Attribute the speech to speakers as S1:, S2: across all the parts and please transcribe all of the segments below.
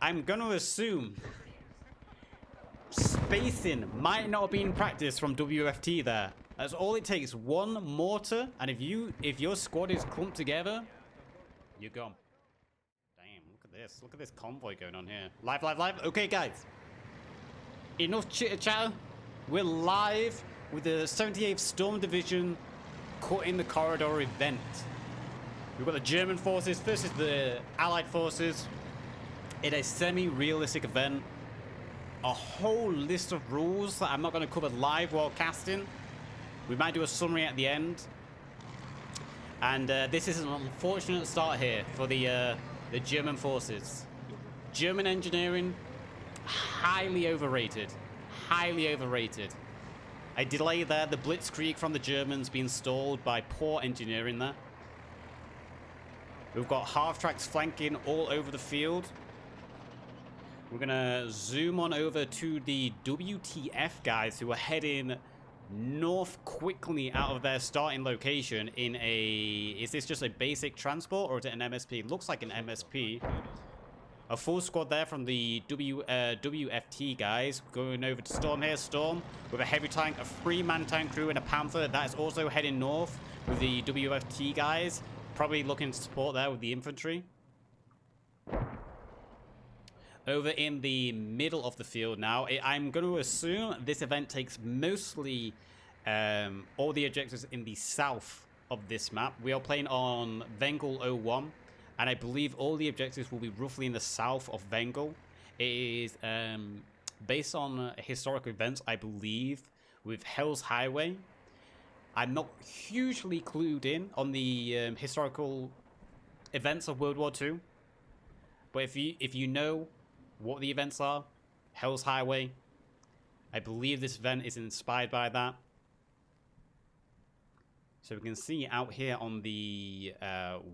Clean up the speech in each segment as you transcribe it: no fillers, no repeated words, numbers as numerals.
S1: I'm going to assume spacing might not have been practiced from WFT there. That's all it takes. One mortar, and if your squad is clumped together, you're gone. Damn, look at this. Look at this convoy going on here. Live, live, live. Okay, guys. Enough chitter-chatter. We're live with the 78th Sturm-Division Cut in the Corridor event. We've got the German forces versus the Allied forces in a semi-realistic event. A whole list of rules that I'm not going to cover live while casting. We might do a summary at the end. And this is an unfortunate start here for the German forces. German engineering, highly overrated. Highly overrated. A delay there, the Blitzkrieg from the Germans being stalled by poor engineering there. We've got half-tracks flanking all over the field. We're going to zoom on over to the WTF guys who are heading north quickly out of their starting location in a... Is this just a basic transport or is it an MSP? Looks like an MSP. A full squad there from the WFT guys going over to Storm here. Storm with a heavy tank, a 3-man tank crew and a Panther. That is also heading north with the WFT guys. Probably looking to support there with the infantry. Over in the middle of the field now, I'm going to assume this event takes mostly all the objectives in the south of this map. We are playing on Vengel 01, and I believe all the objectives will be roughly in the south of Vengel. It is based on historical events, I believe, with Hell's Highway. I'm not hugely clued in on the historical events of World War II, but if you know what the events are, Hell's Highway, I believe this event is inspired by that. So we can see out here on the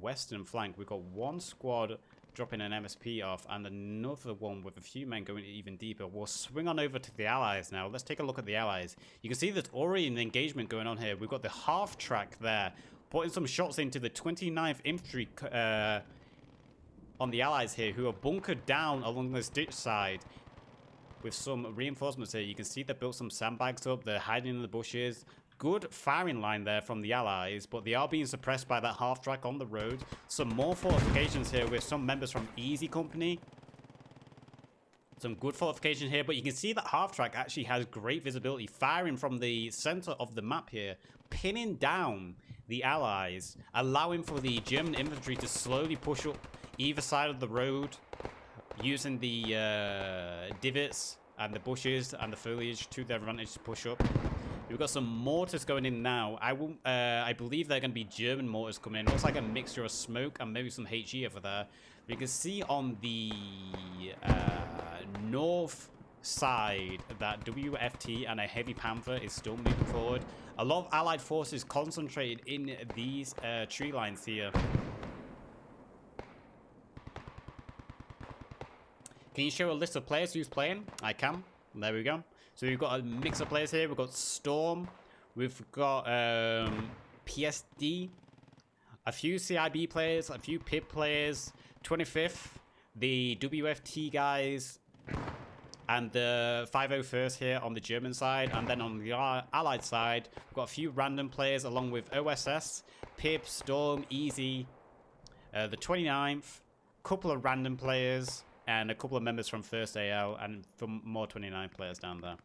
S1: western flank, we've got one squad dropping an MSP off and another one with a few men going even deeper. We'll swing on over to the Allies now. Let's take a look at the Allies. You can see there's already an engagement going on here. We've got the half-track there, putting some shots into the 29th Infantry on the Allies here, who are bunkered down along this ditch side with some reinforcements here. You can see they built some sandbags up. They're hiding in the bushes. Good firing line there from the Allies, but they are being suppressed by that half-track on the road. Some more fortifications here with some members from Easy Company. Some good fortification here, but you can see that half-track actually has great visibility, firing from the center of the map here, pinning down the Allies, allowing for the German infantry to slowly push up either side of the road, using the divots and the bushes and the foliage to their advantage to push up. We've got some mortars going in now. I believe they're going to be German mortars coming in. Looks like a mixture of smoke and maybe some HE over there. You can see on the north side that WFT and a heavy Panther is still moving forward. A lot of Allied forces concentrated in these tree lines here. Can you show a list of players who's playing? I can. There we go. So we've got a mix of players here. We've got Storm. We've got PSD. A few CIB players. A few PIB players. 25th. The WFT guys. And the 501st here on the German side. And then on the Allied side, we've got a few random players along with OSS, PIB, Storm, Easy. The 29th. Couple of random players. And a couple of members from 1st AL and from more 29 players down there.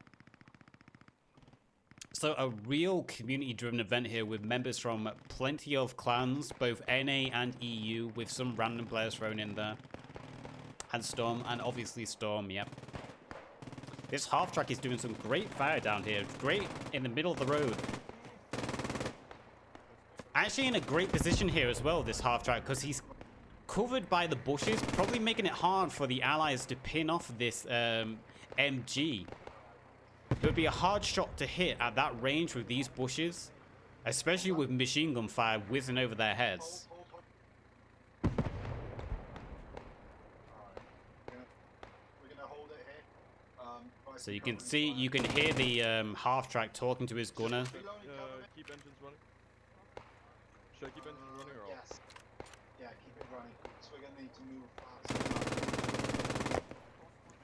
S1: So a real community-driven event here with members from plenty of clans, both NA and EU, with some random players thrown in there. And Storm, and obviously Storm, yep. This half-track is doing some great fire down here. Great in the middle of the road. Actually in a great position here as well, this half-track, because he's covered by the bushes, probably making it hard for the Allies to pin off this MG. It would be a hard shot to hit at that range with these bushes, especially with machine gun fire whizzing over their heads. So you can see, you can hear the half-track talking to his gunner.
S2: Keep engines running. Should I keep engines running or?
S3: Yes. Yeah, keep it running. So we're gonna need to move fast.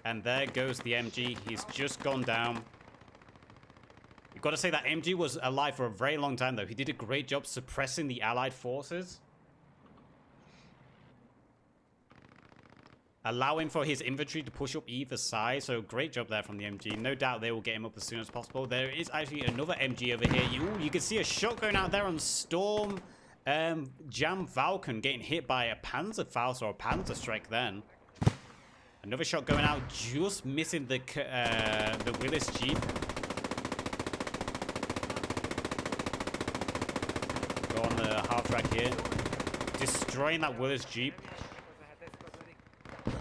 S1: And there goes the MG. He's just gone down. You've got to say that MG was alive for a very long time, though. He did a great job suppressing the Allied forces, allowing for his infantry to push up either side. So great job there from the MG. No doubt they will get him up as soon as possible. There is actually another MG over here. You can see a shot going out there on Storm Jam Falcon getting hit by a Panzerfaust or a Panzerstrike then. Another shot going out, just missing the Willis Jeep. Go on the half track here. Destroying that Willis Jeep.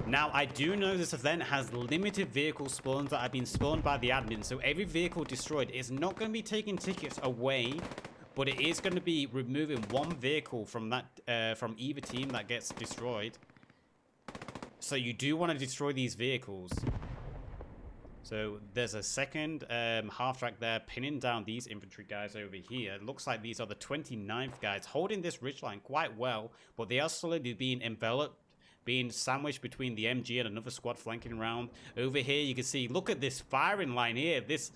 S1: Now, I do know this event has limited vehicle spawns that have been spawned by the admin, so every vehicle destroyed is not going to be taking tickets away, but it is going to be removing one vehicle from that from either team that gets destroyed. So you do want to destroy these vehicles. So there's a second half track there pinning down these infantry guys over here. It looks like these are the 29th guys holding this ridgeline quite well, but they are slowly being enveloped, being sandwiched between the MG and another squad flanking around. Over here, you can see, look at this firing line here. This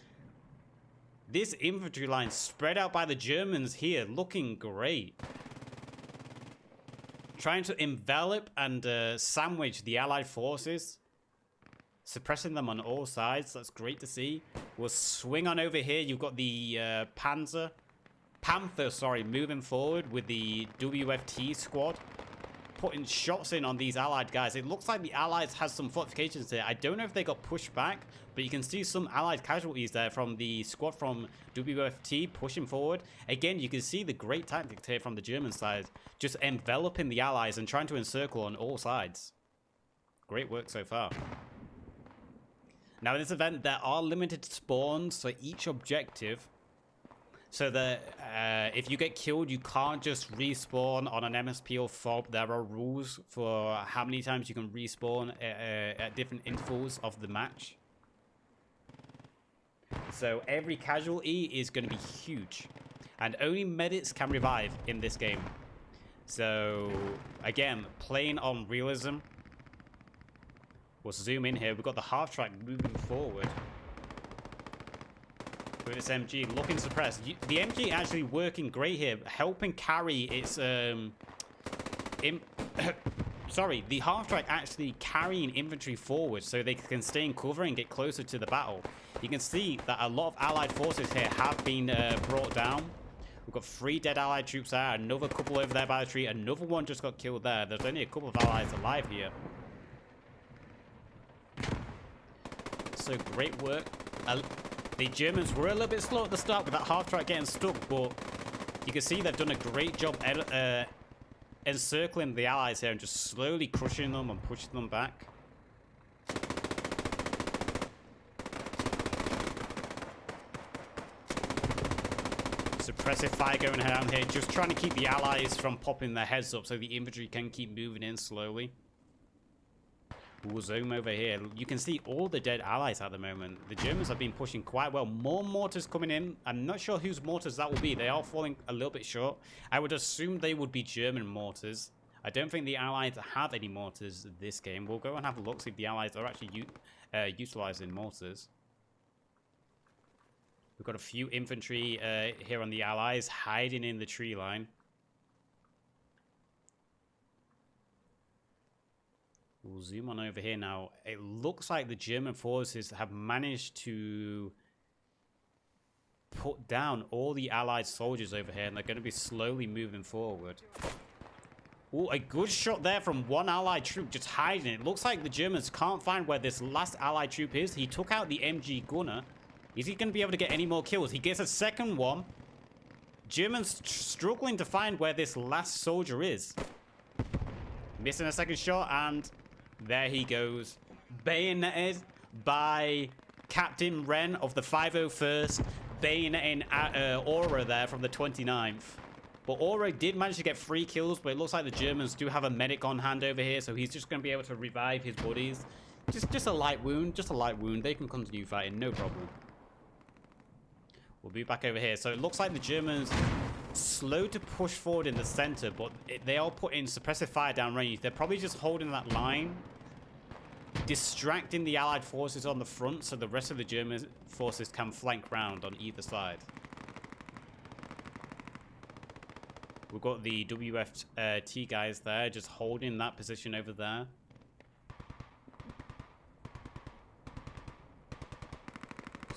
S1: infantry line spread out by the Germans here, looking great. Trying to envelop and sandwich the Allied forces, suppressing them on all sides. That's great to see. We'll swing on over here. You've got the Panther, moving forward with the WFT squad, putting shots in on these Allied guys. It looks like the Allies has some fortifications here. I don't know if they got pushed back, but you can see some Allied casualties there from the squad from WFT pushing forward. Again, you can see the great tactics here from the German side, just enveloping the Allies and trying to encircle on all sides. Great work so far. Now, in this event, there are limited spawns for each objective, so that if you get killed, you can't just respawn on an MSP or FOB. There are rules for how many times you can respawn at different intervals of the match. So every casualty is going to be huge, and only medics can revive in this game. So again, playing on realism. We'll zoom in here. We've got the half track moving forward with this MG looking suppressed. The MG actually working great here, helping carry its sorry, the half track actually carrying infantry forward so they can stay in cover and get closer to the battle. You can see that a lot of Allied forces here have been brought down. We've got 3 dead Allied troops there, another couple over there by the tree, another one just got killed there. There's only a couple of Allies alive here. So great work. The Germans were a little bit slow at the start with that half track getting stuck, but you can see they've done a great job encircling the Allies here and just slowly crushing them and pushing them back. Suppressive fire going around here, just trying to keep the Allies from popping their heads up so the infantry can keep moving in slowly. We'll zoom over here. You can see all the dead Allies at the moment. The Germans have been pushing quite well. More mortars coming in. I'm not sure whose mortars that will be. They are falling a little bit short. I would assume they would be German mortars. I don't think the Allies have any mortars this game. We'll go and have a look, see if the Allies are actually utilizing mortars. We've got a few infantry here on the Allies hiding in the tree line. We'll zoom on over here now. It looks like the German forces have managed to put down all the Allied soldiers over here, and they're going to be slowly moving forward. Oh, a good shot there from one Allied troop just hiding. It looks like the Germans can't find where this last Allied troop is. He took out the MG gunner. Is he going to be able to get any more kills? He gets a second one. Germans struggling to find where this last soldier is. Missing a second shot, and there he goes. Bayoneted by Captain Wren of the 501st. Bayoneting Aura there from the 29th. But Aura did manage to get 3 kills, but it looks like the Germans do have a medic on hand over here, so he's just going to be able to revive his buddies. Just a light wound, just a light wound. They can continue fighting, no problem. We'll be back over here. So it looks like the Germans slow to push forward in the center, but they are putting suppressive fire down range. They're probably just holding that line distracting the Allied forces on the front so the rest of the German forces can flank round on either side. We've got the WFT guys there, just holding that position over there.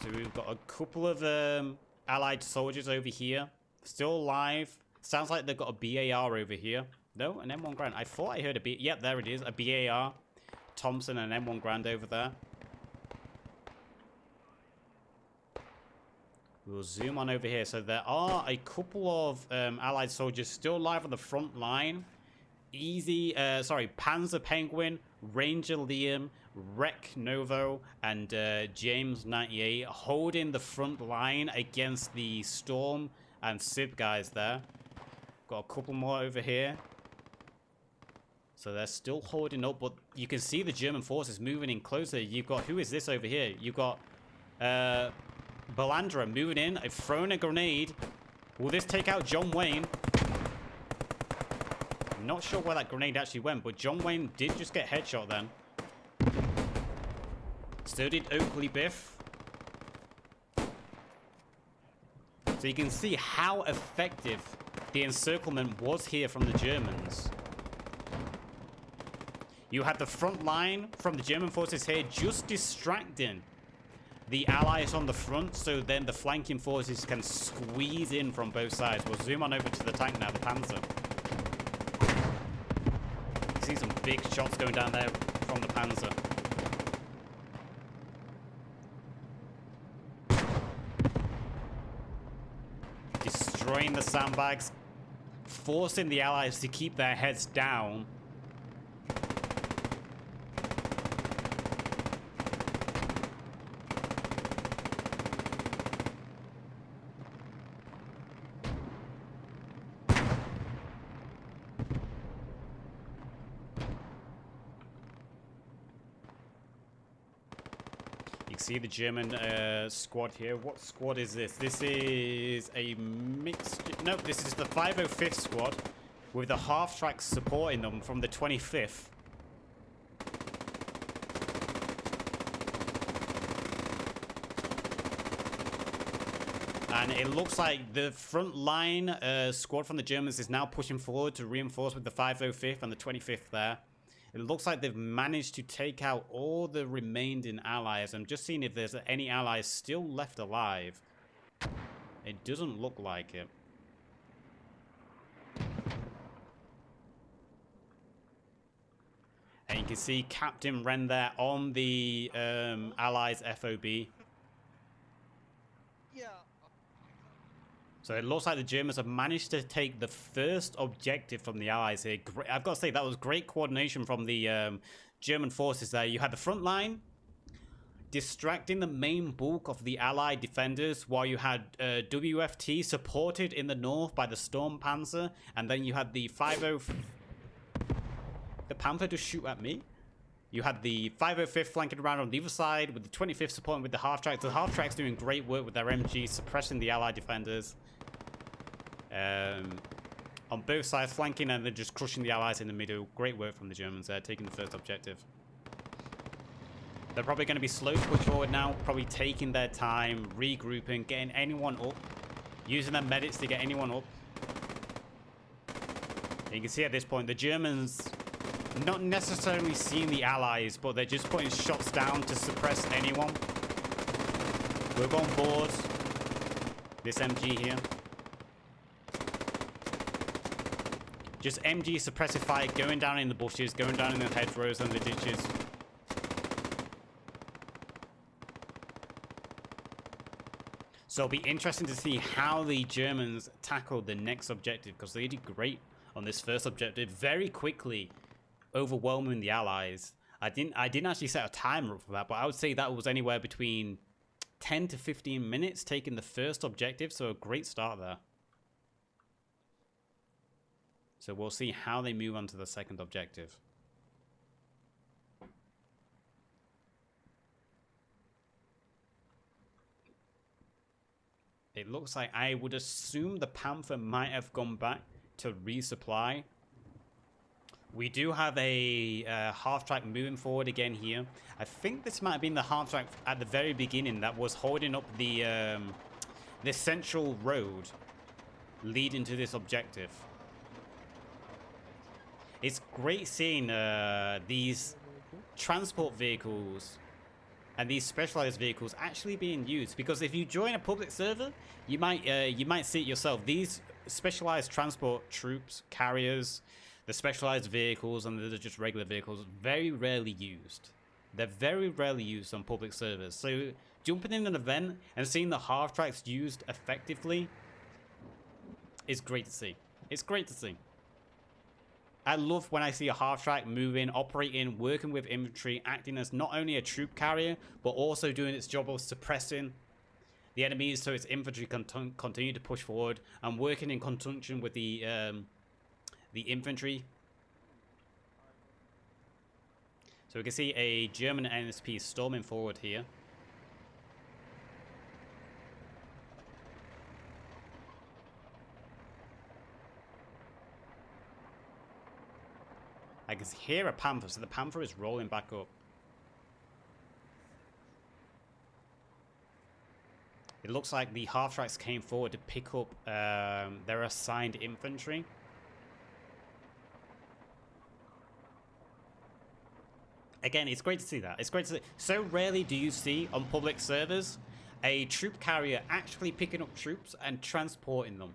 S1: So we've got a couple of Allied soldiers over here, still alive. Sounds like they've got a BAR over here. No, an M1 Grand. I thought I heard a B. Yep, there it is, a BAR. Thompson and M1 Grand over there. We'll zoom on over here. So there are a couple of Allied soldiers still alive on the front line. Panzer Penguin, Ranger Liam, Rek Novo, and James 98 holding the front line against the Storm and Sib guys there. Got a couple more over here. So they're still holding up, but you can see the German forces moving in closer. You've got, who is this over here? You've got Balandra moving in. I've thrown a grenade. Will this take out John Wayne? I'm not sure where that grenade actually went, but John Wayne did just get headshot then. So did Oakley Biff. So you can see how effective the encirclement was here from the Germans. You had the front line from the German forces here just distracting the Allies on the front, so then the flanking forces can squeeze in from both sides. We'll zoom on over to the tank now, the Panzer. You see some big shots going down there from the Panzer. Destroying the sandbags, forcing the Allies to keep their heads down. See the German squad here. What squad is this? This is a mixed... No, this is the 505th squad with the half-track supporting them from the 25th. And it looks like the front line squad from the Germans is now pushing forward to reinforce with the 505th and the 25th there. It looks like they've managed to take out all the remaining allies. I'm just seeing if there's any allies still left alive. It doesn't look like it. And you can see Captain Wren there on the allies FOB.
S2: Yeah.
S1: So it looks like the Germans have managed to take the first objective from the Allies here. I've got to say, that was great coordination from the German forces there. You had the front line distracting the main bulk of the Allied defenders, while you had WFT supported in the north by the Storm Panzer, and then you had the 50... The Panther just shoot at me? You had the 505th flanking around on the other side, with the 25th supporting with the half-tracks. The half-tracks doing great work with their MG, suppressing the Allied defenders. On both sides, flanking and then just crushing the Allies in the middle. Great work from the Germans there, taking the first objective. They're probably going to be slow to push forward now, probably taking their time, regrouping, getting anyone up, using their medics to get anyone up. And you can see at this point, the Germans not necessarily seeing the Allies, but they're just putting shots down to suppress anyone. We're on board this MG here. Just MG suppressive fire, going down in the bushes, going down in the hedgerows and the ditches. So it'll be interesting to see how the Germans tackle the next objective, because they did great on this first objective, very quickly overwhelming the Allies. I didn't actually set a timer for that, but I would say that was anywhere between 10 to 15 minutes taking the first objective, so a great start there. So we'll see how they move on to the second objective. It looks like, I would assume the Panther might have gone back to resupply. We do have a half-track moving forward again here. I think this might have been the half-track at the very beginning that was holding up the central road leading to this objective. It's great seeing these transport vehicles and these specialized vehicles actually being used, because if you join a public server, you might see it yourself. These specialized transport troops, carriers, the specialized vehicles, and the just regular vehicles, very rarely used. They're very rarely used on public servers. So jumping in an event and seeing the half tracks used effectively is great to see. It's great to see. I love when I see a half track moving, operating, working with infantry, acting as not only a troop carrier, but also doing its job of suppressing the enemies so its infantry can continue to push forward, and working in conjunction with the infantry. So we can see a German NSP storming forward here. I can hear a Panther, so the Panther is rolling back up. It looks like the half-tracks came forward to pick up their assigned infantry. Again, it's great to see that. It's great to see. So rarely do you see on public servers a troop carrier actually picking up troops and transporting them.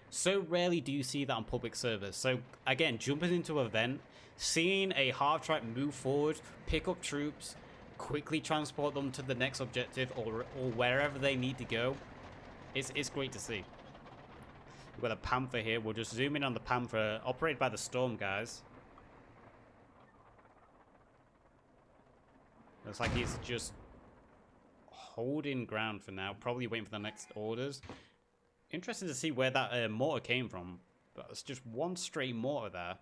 S1: So rarely do you see that on public servers. So again, jumping into an event, seeing a half-track move forward, pick up troops, quickly transport them to the next objective or wherever they need to go, it's great to see. We've got a Panther here. We'll just zoom in on the Panther, operated by the Storm guys. Looks like he's just holding ground for now, probably waiting for the next orders. Interesting to see where that mortar came from. But it's just one stray mortar there.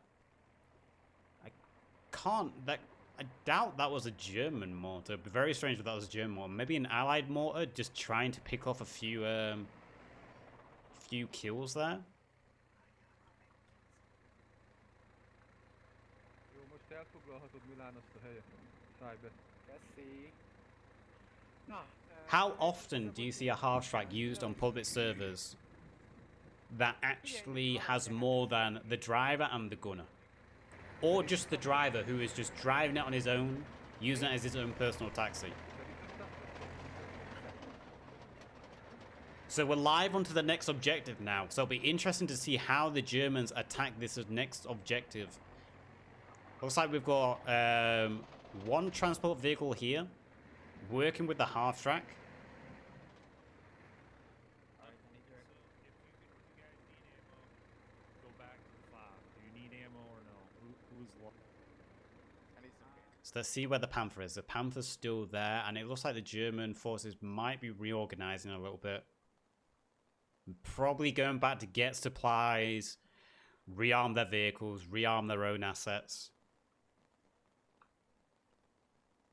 S1: I doubt that was a German mortar. It'd be very strange if that was a German mortar. Maybe an allied mortar just trying to pick off a few kills there. How often do you see a half-track used on public servers that actually has more than the driver and the gunner? Or just the driver who is just driving it on his own, using it as his own personal taxi? So we're live onto the next objective now. So it'll be interesting to see how the Germans attack this next objective. Looks like we've got one transport vehicle here, working with the half-track. So let's see where the Panther is. The Panther's still there, and it looks like the German forces might be reorganizing a little bit. Probably going back to get supplies, rearm their vehicles, rearm their own assets.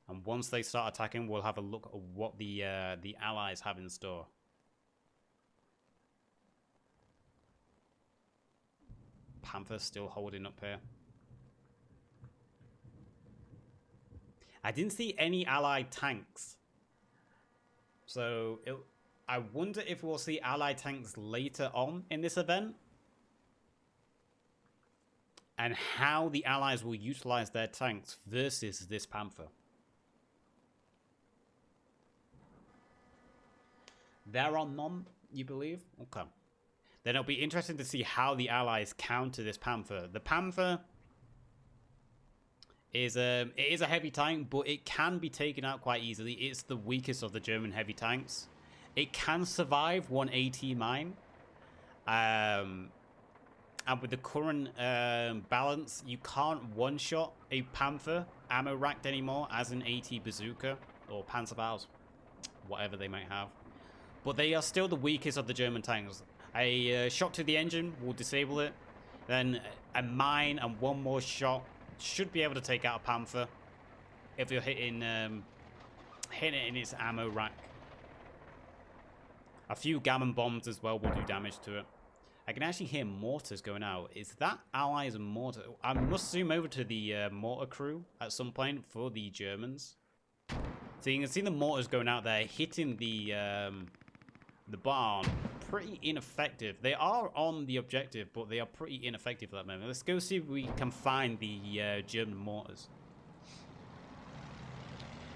S1: And once they start attacking, we'll have a look at what the Allies have in store. Panther's still holding up here. I didn't see any Allied tanks. So I wonder if we'll see Allied tanks later on in this event. And how the Allies will utilize their tanks versus this Panther. There are none, you believe? Okay. Then it'll be interesting to see how the Allies counter this Panther. The Panther is it is a heavy tank, but it can be taken out quite easily. It's the weakest of the German heavy tanks. It can survive one AT mine. And with the current balance, you can't one-shot a Panther ammo racked anymore as an AT bazooka or Panzerfaust, whatever they might have. But they are still the weakest of the German tanks. A shot to the engine will disable it. Then a mine and one more shot should be able to take out a Panther if you're hitting it in its ammo rack. A few gammon bombs as well will do damage to it. I can actually hear mortars going out. Is that Allies and mortar? I must zoom over to the mortar crew at some point for the Germans. So you can see the mortars going out there, hitting the barn. Pretty ineffective. They are on the objective, but they are pretty ineffective at that moment. Let's go see if we can find the German mortars.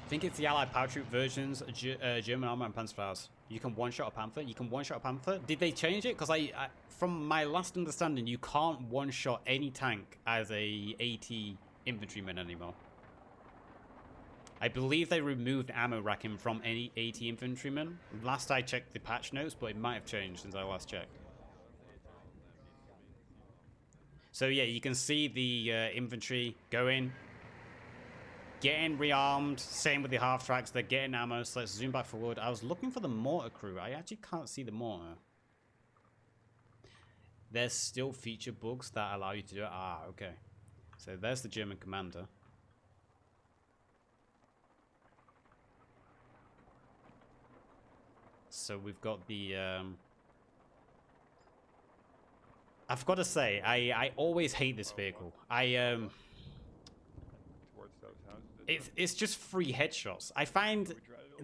S1: I think it's the Allied paratroop versions, German armor and Panzerfaust. You can one-shot a Panther. You can one-shot a Panther. Did they change it? Because from my last understanding, you can't one-shot any tank as a AT infantryman anymore. I believe they removed ammo racking from any AT infantryman. Last I checked the patch notes, but it might have changed since I last checked. So yeah, you can see the infantry going, getting rearmed. Same with the half tracks. They're getting ammo. So let's zoom back forward. I was looking for the mortar crew. I actually can't see the mortar. There's still feature bugs that allow you to do it. Ah, okay. So there's the German commander. So we've got the I've got to say, I always hate this vehicle. It's just free headshots. I find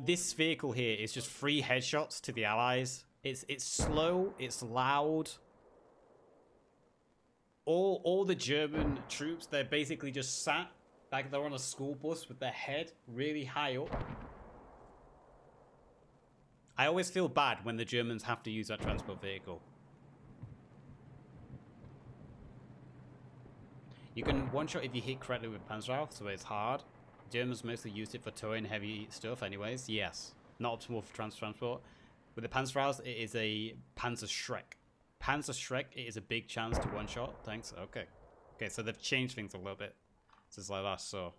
S1: this vehicle here is just free headshots to the Allies. It's slow, it's loud. All the German troops, they're basically just sat like they're on a school bus with their head really high up. I always feel bad when the Germans have to use that transport vehicle. You can one-shot if you hit correctly with Panzerfaust, so it's hard. Germans mostly used it for towing heavy stuff anyways. Yes, not optimal for transport. With the Panzerfaust, it is a Panzerschreck. Panzerschreck, it is a big chance to one-shot. Thanks. Okay. Okay, so they've changed things a little bit since I last saw.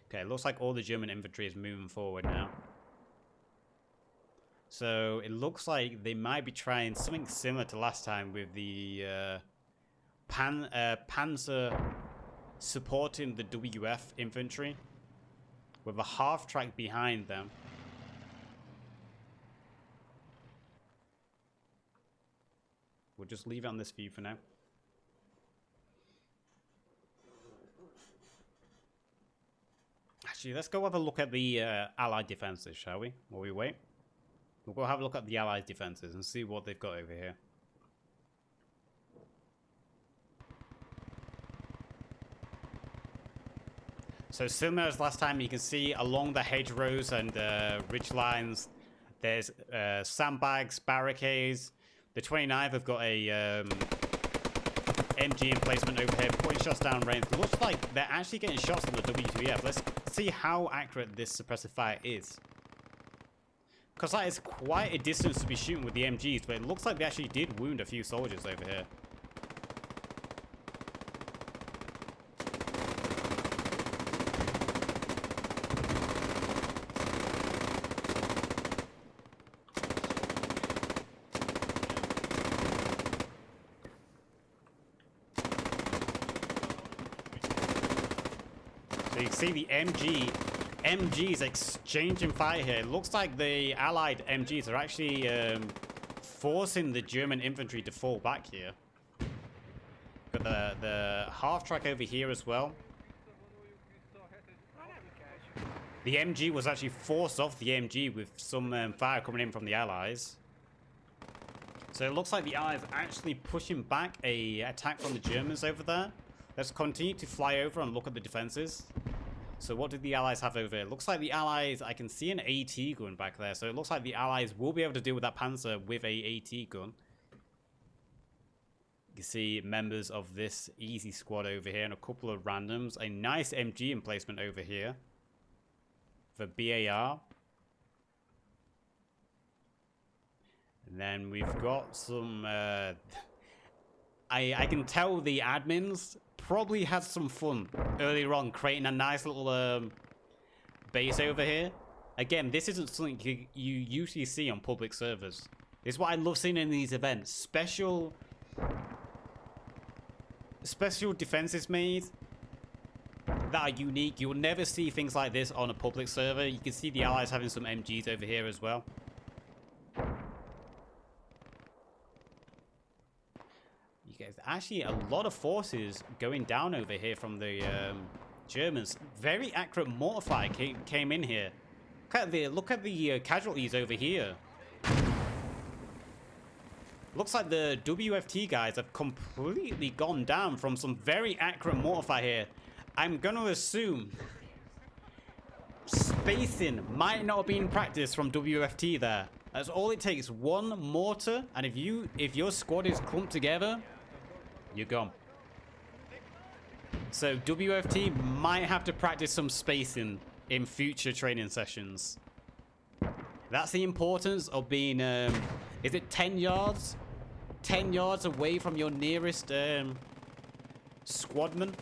S1: Okay, it looks like all the German infantry is moving forward now. So it looks like they might be trying something similar to last time with the Panzer supporting the WF infantry with a half track behind them. We'll just leave it on this view for now. Actually, let's go have a look at the Allied defenses, shall we? While we wait. We'll go have a look at the Allied defenses and see what they've got over here. So similar as last time, you can see along the hedgerows and ridge lines, there's sandbags, barricades. The 29th have got a MG emplacement over here, putting shots down range. It looks like they're actually getting shots on the W2EF. Let's see how accurate this suppressive fire is. Because that is quite a distance to be shooting with the MGs, but it looks like they actually did wound a few soldiers over here. So you can see the MGs exchanging fire here. It looks like the Allied MGs are actually forcing the German infantry to fall back here. Got the half track over here as well. The MG was actually forced off the MG with some fire coming in from the Allies. So it looks like the Allies are actually pushing back a attack from the Germans over there. Let's continue to fly over and look at the defenses. So what did the Allies have over here? It looks like the Allies, I can see an AT gun back there. So it looks like the Allies will be able to deal with that Panzer with a AT gun. You can see members of this easy squad over here and a couple of randoms. A nice MG emplacement over here for BAR. And then we've got some... I can tell the admins probably had some fun earlier on creating a nice little base over here. Again, this isn't something you usually see on public servers. This is what I love seeing in these events. Special defenses made that are unique. You will never see things like this on a public server. You can see the Allies having some MGs over here as well. actually a lot of forces going down over here from the Germans. Very accurate mortar fire came in here. Look at the casualties over here. Looks like the WFT guys have completely gone down from some very accurate mortar fire here. I'm going to assume spacing might not have been practiced from WFT there. That's all it takes, one mortar, and if your squad is clumped together, you're gone. So WFT might have to practice some spacing in future training sessions. That's the importance of being, is it 10 yards? 10 yards away from your nearest squadman.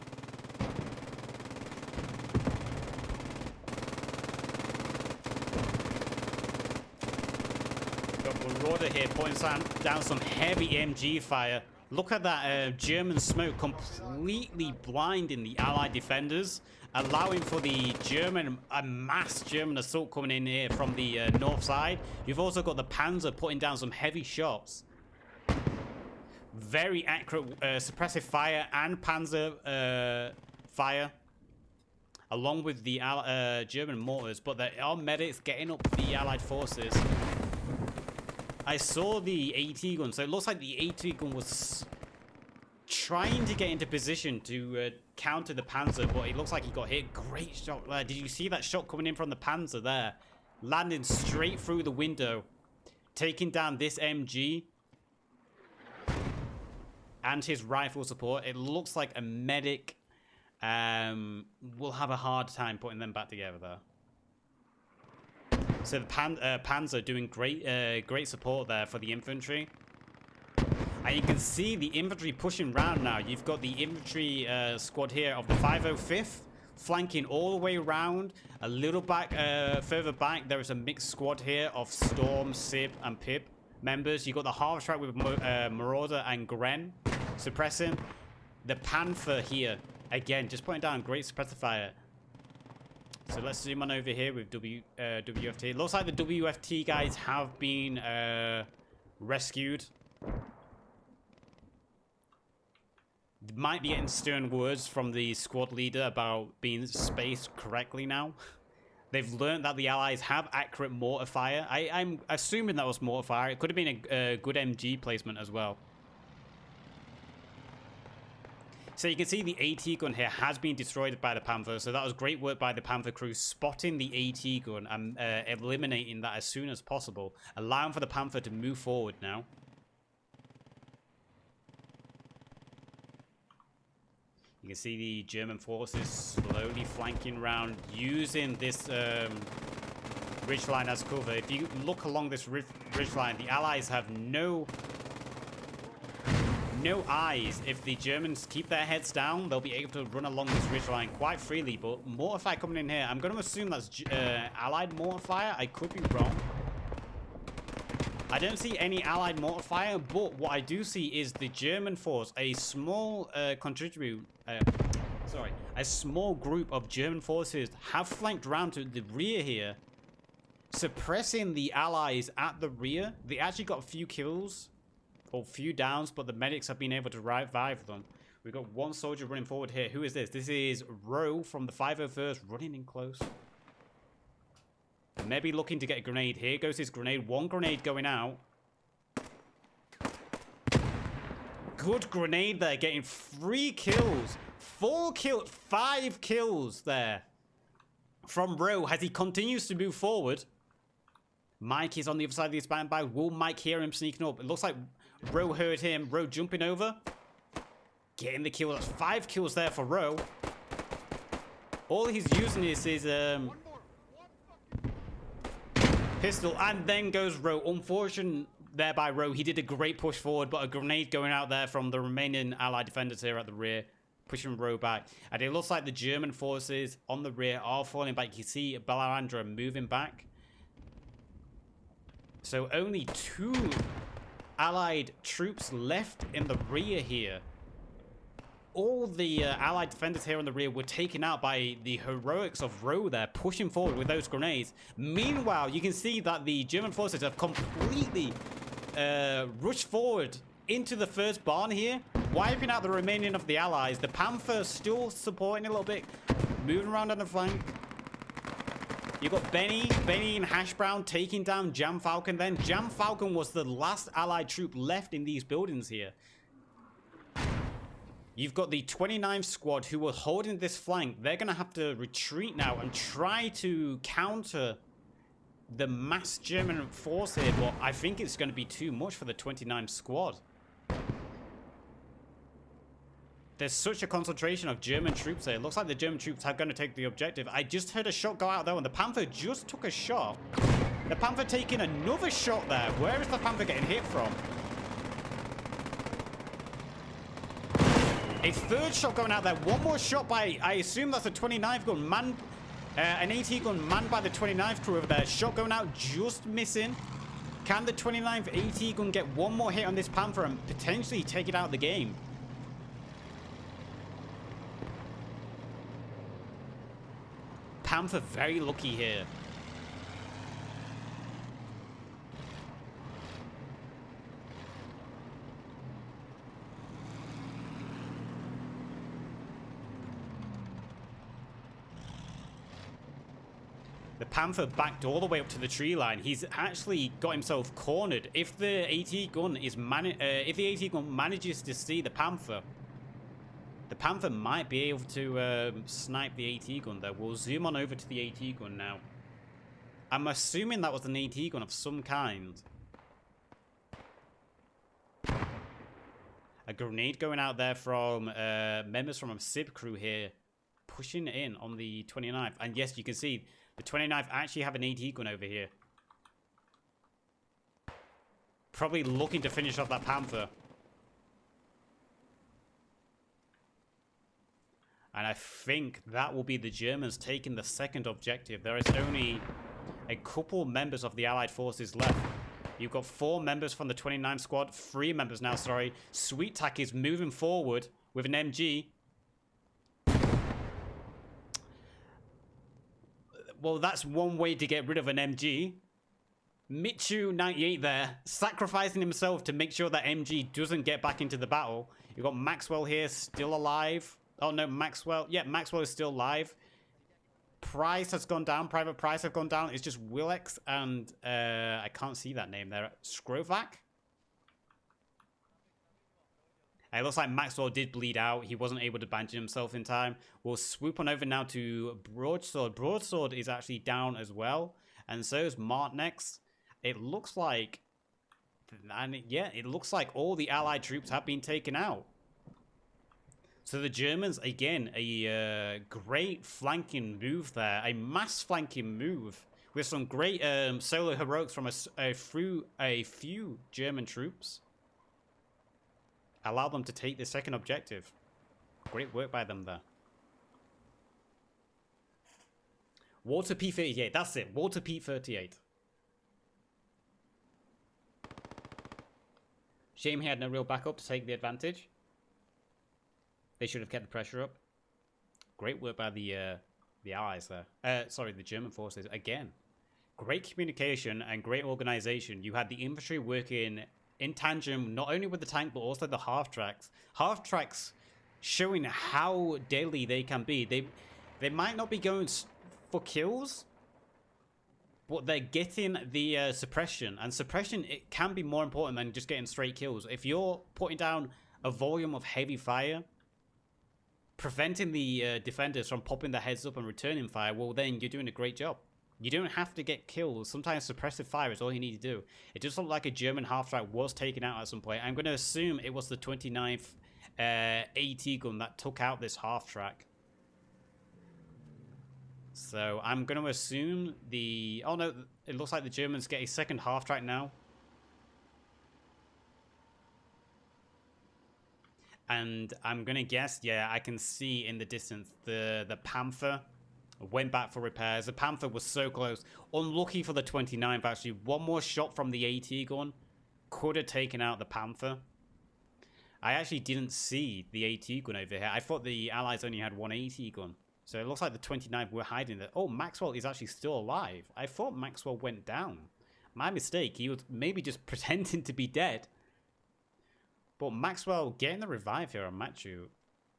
S1: Got Marauder here putting down some heavy MG fire. Look at that German smoke completely blinding the Allied defenders, allowing for the mass German assault coming in here from the north side. You've also got the Panzer putting down some heavy shots. Very accurate suppressive fire and Panzer fire, along with the German mortars, but there are medics getting up the Allied forces. I saw the AT gun, so it looks like the AT gun was trying to get into position to counter the Panzer, but it looks like he got hit. Great shot there. Did you see that shot coming in from the Panzer there? Landing straight through the window, taking down this MG and his rifle support. It looks like a medic will have a hard time putting them back together there. So the Panzer doing great support there for the infantry. And you can see the infantry pushing round now. You've got the infantry squad here of the 505th flanking all the way around. A little back, further back, there is a mixed squad here of Storm, Sib, and Pip members. You've got the half track with Marauder and Gren suppressing. The Panther here, again, just putting down great suppressor fire. So let's zoom on over here with WFT. It looks like the WFT guys have been rescued. Might be getting stern words from the squad leader about being spaced correctly now. They've learned that the Allies have accurate mortar fire. I'm assuming that was mortar fire. It could have been a good MG placement as well. So you can see the AT gun here has been destroyed by the Panther. So that was great work by the Panther crew, spotting the AT gun and eliminating that as soon as possible, allowing for the Panther to move forward now. You can see the German forces slowly flanking around, using this ridgeline as cover. If you look along this ridgeline, the Allies have no eyes. If the Germans keep their heads down, they'll be able to run along this ridgeline quite freely. But mortar fire coming in here, I'm going to assume that's Allied mortar fire. I could be wrong. I don't see any Allied mortar fire, but what I do see is the German force, a small a small group of German forces have flanked around to the rear here, suppressing the Allies at the rear. They actually got a few kills, or few downs, but the medics have been able to revive them. We've got one soldier running forward here. Who is this? This is Rowe from the 501st running in close. Maybe looking to get a grenade. Here goes his grenade. One grenade going out. Good grenade there, getting 3 kills. 4 kills, 5 kills there from Rowe as he continues to move forward. Mike is on the other side of the expand bag. Will Mike hear him sneaking up? It looks like Rowe heard him. Rowe jumping over. Getting the kill. That's 5 kills there for Rowe. All he's using is his pistol, and then goes Rowe. Unfortunate there by Rowe. He did a great push forward, but a grenade going out there from the remaining Allied defenders here at the rear, pushing Rowe back. And it looks like the German forces on the rear are falling back. You see Balarandra moving back. So only 2 Allied troops left in the rear here. All the Allied defenders here on the rear were taken out by the heroics of Rowe there, pushing forward with those grenades. Meanwhile, you can see that the German forces have completely rushed forward into the first barn here, wiping out the remaining of the allies. The Panther still supporting a little bit, moving around on the flank. You got Benny and Hash Brown taking down Jam Falcon. Then Jam Falcon was the last allied troop left in these buildings here. You've got the 29th squad who were holding this flank. They're going to have to retreat now and try to counter the mass German force here. But I think it's going to be too much for the 29th squad. There's such a concentration of German troops here. It looks like the German troops are going to take the objective. I just heard a shot go out though, and the Panther just took a shot. The Panther taking another shot there. Where is the Panther getting hit from? A third shot going out there. One more shot by, I assume that's a 29th gun. An AT gun manned by the 29th crew over there. Shot going out, just missing. Can the 29th AT gun get one more hit on this Panther and potentially take it out of the game? Panther very lucky here. The Panther backed all the way up to the tree line. He's actually got himself cornered. If the AT gun is manages to see the Panther might be able to snipe the AT gun though. We'll zoom on over to the AT gun now. I'm assuming that was an AT gun of some kind. A grenade going out there from members from a SIB crew here, pushing in on the 29th. And yes, you can see the 29th actually have an AT gun over here. Probably looking to finish off that Panther. And I think that will be the Germans taking the second objective. There is only a couple members of the Allied forces left. You've got 4 members from the 29th squad. 3 members now, sorry. Sweet Tack is moving forward with an MG. Well, that's one way to get rid of an MG. Michu 98 there, sacrificing himself to make sure that MG doesn't get back into the battle. You've got Maxwell here, still alive. Oh no, Maxwell. Yeah, Maxwell is still alive. Price has gone down. Private Price have gone down. It's just Willex and I can't see that name there. Skrovac. It looks like Maxwell did bleed out. He wasn't able to bandage himself in time. We'll swoop on over now to Broadsword. Broadsword is actually down as well, and so is Martnex. It looks like, and yeah, it looks like all the Allied troops have been taken out. So the Germans, again, a great flanking move there. A mass flanking move with some great solo heroics from a few German troops. Allow them to take the second objective. Great work by them there. Walter P38, that's it. Walter P38. Shame he had no real backup to take the advantage. They should have kept the pressure up. Great work by the Allies there. Sorry, the German forces. Again, great communication and great organization. You had the infantry working in tandem, not only with the tank, but also the half-tracks. Half-tracks showing how deadly they can be. They might not be going for kills, but they're getting the suppression. And suppression, it can be more important than just getting straight kills. If you're putting down a volume of heavy fire, preventing the defenders from popping their heads up and returning fire, well, then you're doing a great job. You don't have to get kills. Sometimes suppressive fire is all you need to do. It just looked like a German half-track was taken out at some point. I'm going to assume it was the 29th AT gun that took out this half-track. So I'm going to assume the... Oh no, it looks like the Germans get a second half-track now. And I'm going to guess, yeah, I can see in the distance the Panther went back for repairs. The Panther was so close. Unlucky for the 29th, actually. One more shot from the AT gun could have taken out the Panther. I actually didn't see the AT gun over here. I thought the Allies only had one AT gun. So it looks like the 29th were hiding there. Oh, Maxwell is actually still alive. I thought Maxwell went down. My mistake. He was maybe just pretending to be dead. But Maxwell getting the revive here on Machu.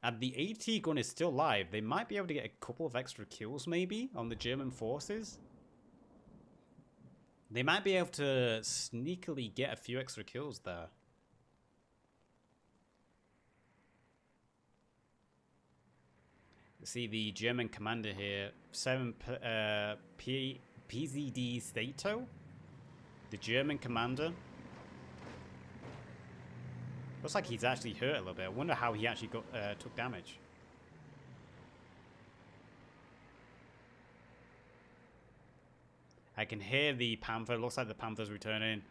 S1: And the AT gun is still live. They might be able to get a couple of extra kills maybe on the German forces. They might be able to sneakily get a few extra kills there. See the German commander here, 7 PZD Stato, the German commander. Looks like he's actually hurt a little bit. I wonder how he actually took damage. I can hear the Panther. Looks like the Panther's returning.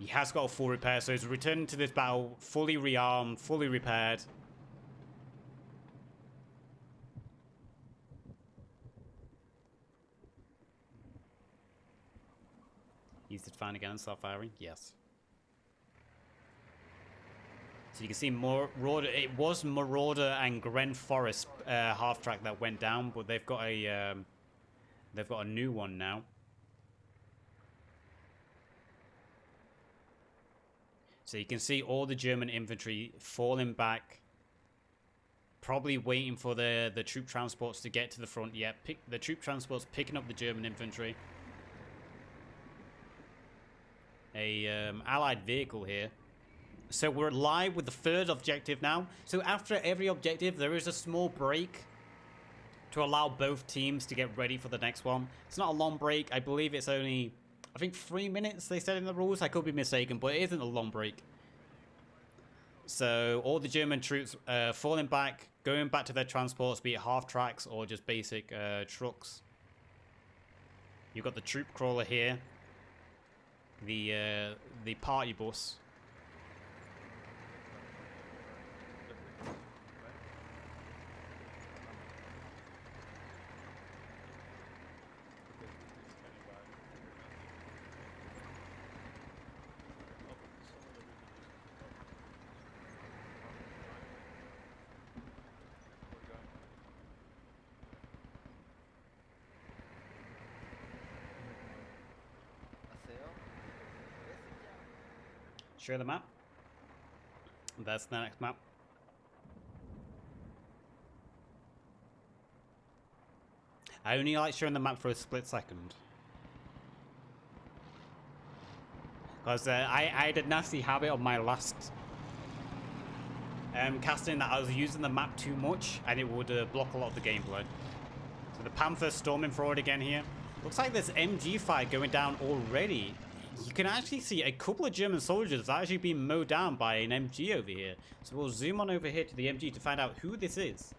S1: He has got a full repair, so he's returning to this battle fully rearmed, fully repaired. He's fine again and start firing? Yes. So you can see Marauder. It was Marauder and Gren Forest half track that went down, but they've got a new one now. So you can see all the German infantry falling back, probably waiting for the troop transports to get to the front. Yeah, the troop transports picking up the German infantry. A allied vehicle here. So we're live with the third objective now. So after every objective, there is a small break to allow both teams to get ready for the next one. It's not a long break. I believe it's only, I think 3 minutes they said in the rules. I could be mistaken, but it isn't a long break. So all the German troops falling back, going back to their transports, be it half tracks or just basic trucks. You've got the troop crawler here. The party bus. Share the map. That's the next map. I only like sharing the map for a split second. Because I had a nasty habit on my last casting that I was using the map too much and it would block a lot of the gameplay. So the Panther storming forward again here. Looks like there's MG fight going down already. You can actually see a couple of German soldiers actually being mowed down by an MG over here. So we'll zoom on over here to the MG to find out who this is.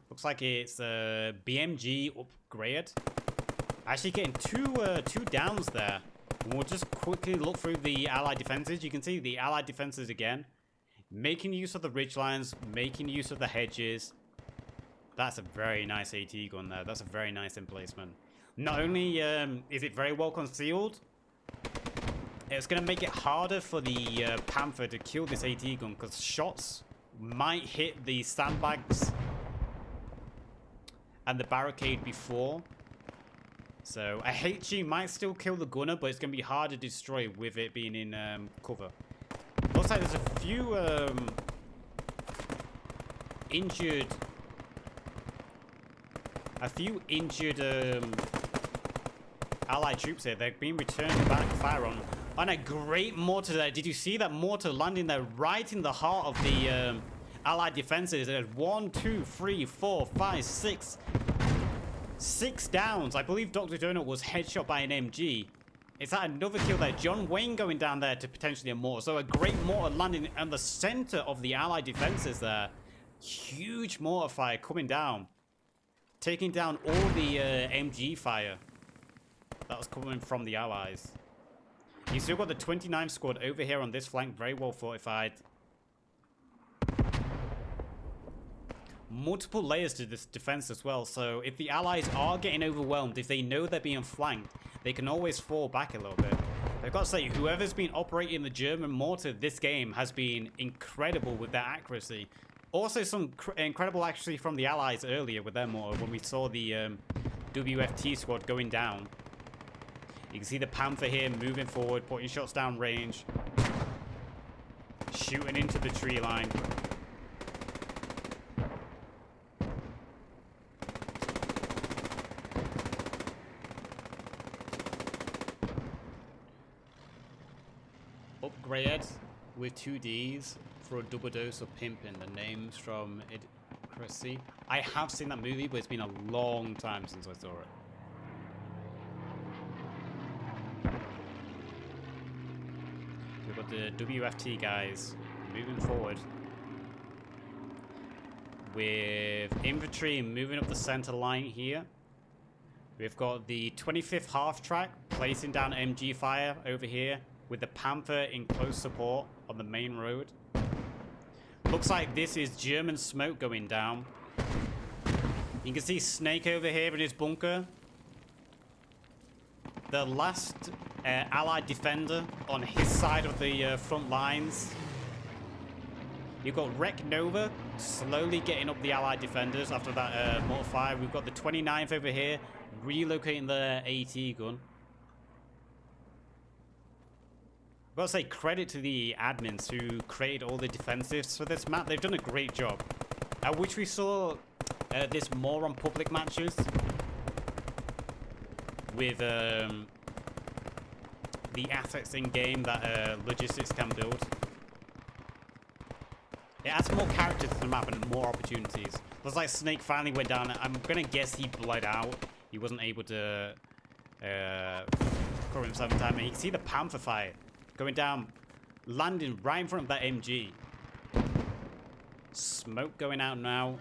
S1: Looks like it's a BMG upgrade. Actually getting two downs there. And we'll just quickly look through the Allied defenses. You can see the Allied defenses again. Making use of the ridge lines, making use of the hedges. That's a very nice AT gun there. That's a very nice emplacement. Not only is it very well concealed, it's going to make it harder for the Panther to kill this AT gun because shots might hit the sandbags and the barricade before. So a HE might still kill the gunner, but it's going to be harder to destroy with it being in cover. Looks like there's a few injured Allied troops here. They're being returned back fire on. And a great mortar there. Did you see that mortar landing there right in the heart of the Allied defenses? There's 1, 2, 3, 4, 5, 6. 6 downs. I believe Dr. Donut was headshot by an MG. Is that another kill there? John Wayne going down there to potentially a mortar. So a great mortar landing on the center of the Allied defenses there. Huge mortar fire coming down. Taking down all the MG fire that was coming from the Allies. You still got the 29th squad over here on this flank, very well fortified. Multiple layers to this defense as well, so if the Allies are getting overwhelmed, if they know they're being flanked, they can always fall back a little bit. I've got to say, whoever's been operating the German mortar this game has been incredible with their accuracy. Also, some incredible actually from the Allies earlier with their mortar when we saw the WFT squad going down. You can see the Panther here moving forward, putting shots down range, shooting into the tree line. Upgrade with 2 Ds for a double dose of pimping. The names from Idiocy. I have seen that movie, but it's been a long time since I saw it. We've got the WFT guys moving forward with infantry moving up the center line here. We've got the 25th half track placing down MG fire over here with the Panther in close support on the main road. Looks like this is German smoke going down. You can see Snake over here in his bunker. The last Allied defender on his side of the front lines. You've got Wreck Nova slowly getting up the Allied defenders after that mortar fire. We've got the 29th over here relocating the AT gun. I've got to say credit to the admins who created all the defensives for this map. They've done a great job. I wish we saw this more on public matches with the assets in game that logistics can build. It adds more characters to the map and more opportunities. Looks like Snake finally went down. I'm gonna guess he bled out. He wasn't able to cover himself in time. And you can see the Panther fire going down, landing right in front of that MG. Smoke going out now.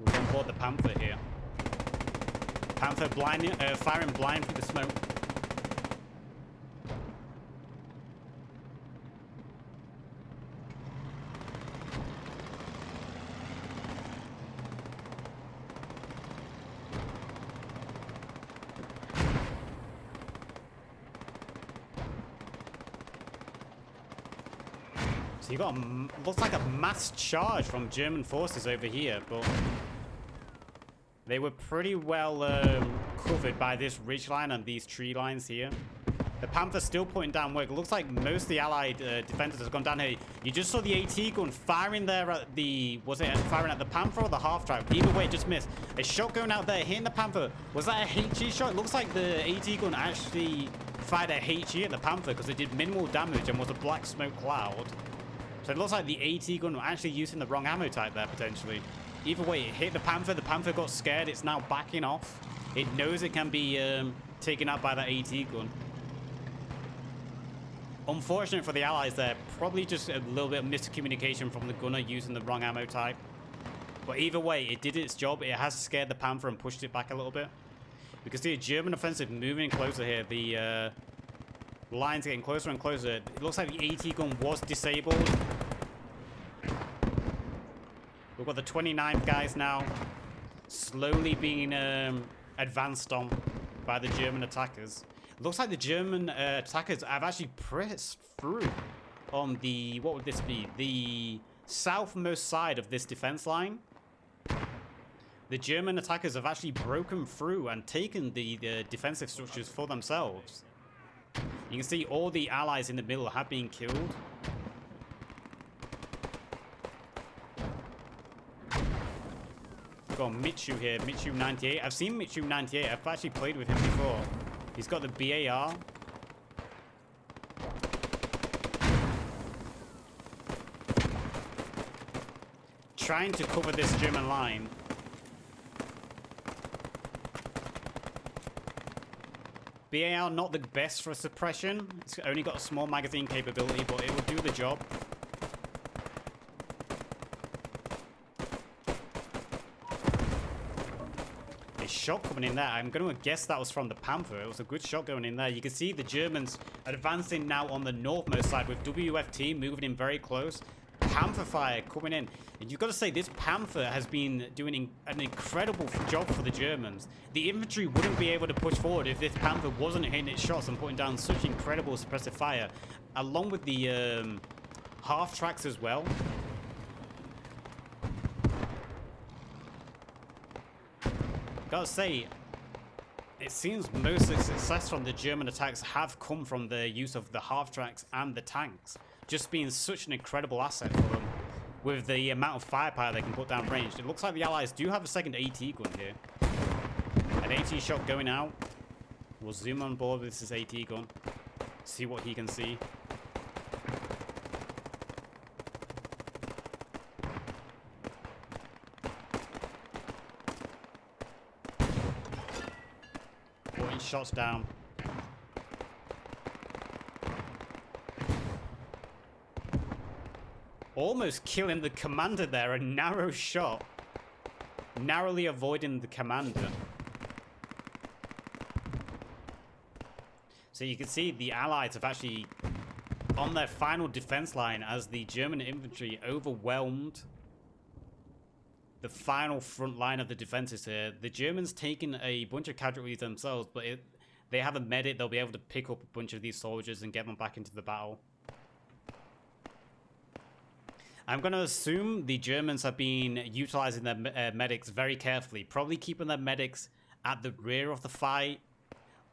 S1: We're on board the Panther here. Panther blinding, firing blind through the smoke. So you got looks like a mass charge from German forces over here, but they were pretty well covered by this ridge line and these tree lines here. The Panther's still putting down work. It looks like most of the Allied defenders have gone down here. You just saw the AT gun firing there at the... Was it firing at the Panther or the half-track? Either way, it just missed. A shot going out there, hitting the Panther. Was that a HE shot? It looks like the AT gun actually fired a HE at the Panther because it did minimal damage and was a black smoke cloud. So it looks like the AT gun was actually using the wrong ammo type there, potentially. Either way, it hit the Panther. The Panther got scared. It's now backing off. It knows it can be taken out by the AT gun. Unfortunate for the Allies there. Probably just a little bit of miscommunication from the gunner using the wrong ammo type. But either way, it did its job. It has scared the Panther and pushed it back a little bit. We can see a German offensive moving closer here. The lines getting closer and closer. It looks like the AT gun was disabled. We've got the 29th guys now slowly being advanced on by the German attackers. It looks like the German attackers have actually pressed through on the, what would this be? The southmost side of this defense line. The German attackers have actually broken through and taken the defensive structures for themselves. You can see all the allies in the middle have been killed. Got Michu here, Michu 98. I've seen Michu 98. I've actually played with him before. He's got the BAR. Trying to cover this German line. BAR not the best for suppression. It's only got a small magazine capability, but it will do the job. Shot coming in there. I'm going to guess that was from the Panther. It was a good shot going in there. You can see the Germans advancing now on the northmost side with WFT moving in very close. Panther fire coming in. And you've got to say, this Panther has been doing an incredible job for the Germans. The infantry wouldn't be able to push forward if this Panther wasn't hitting its shots and putting down such incredible suppressive fire. Along with the half tracks as well. Gotta say, it seems most of the success from the German attacks have come from the use of the half tracks and the tanks. Just being such an incredible asset for them. With the amount of firepower they can put down range. It looks like the Allies do have a second AT gun here. An AT shot going out. We'll zoom on board with this AT gun. See what he can see. Putting shots down. Almost killing the commander there. A narrow shot. Narrowly avoiding the commander. So you can see the Allies have actually on their final defense line as the German infantry overwhelmed the final front line of the defenses here. The Germans taking a bunch of casualties themselves, but they have a medic. They'll be able to pick up a bunch of these soldiers and get them back into the battle. I'm going to assume the Germans have been utilizing their medics very carefully. Probably keeping their medics at the rear of the fight.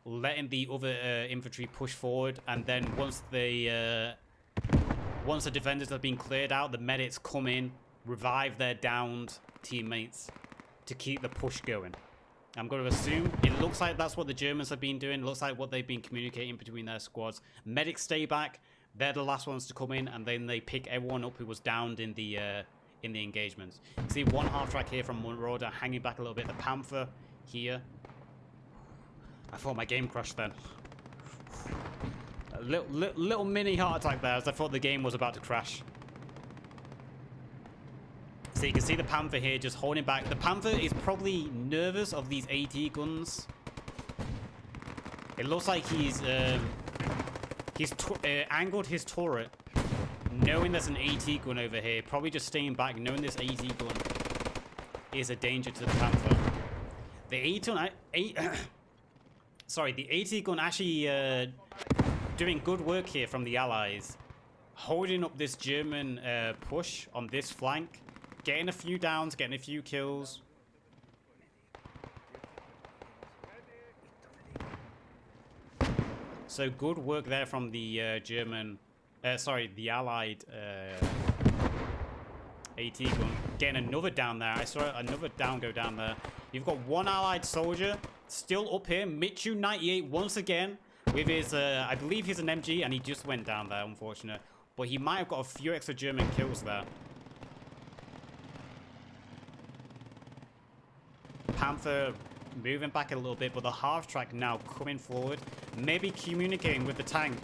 S1: Letting the other infantry push forward. And then once the defenders have been cleared out, the medics come in. Revive their downed teammates. To keep the push going. I'm going to assume it looks like that's what the Germans have been doing. It looks like what they've been communicating between their squads. Medics stay back. They're the last ones to come in, and then they pick everyone up who was downed in the engagements. You see one half track here from Marauder hanging back a little bit. The Panther here. I thought my game crashed then. A little mini heart attack there, as I thought the game was about to crash. So you can see the Panther here just holding back. The Panther is probably nervous of these AT guns. It looks like he's angled his turret, knowing there's an AT gun over here. Probably just staying back, knowing this AT gun is a danger to the Panther. The the AT gun actually doing good work here from the Allies, holding up this German push on this flank, getting a few downs, getting a few kills. So good work there from the the Allied AT gun. Getting another down there. I saw another down go down there. You've got one Allied soldier still up here. Michu 98 once again with his, I believe he's an MG, and he just went down there, unfortunate. But he might have got a few extra German kills there. Panther moving back a little bit, but the half track now coming forward. Maybe communicating with the tank.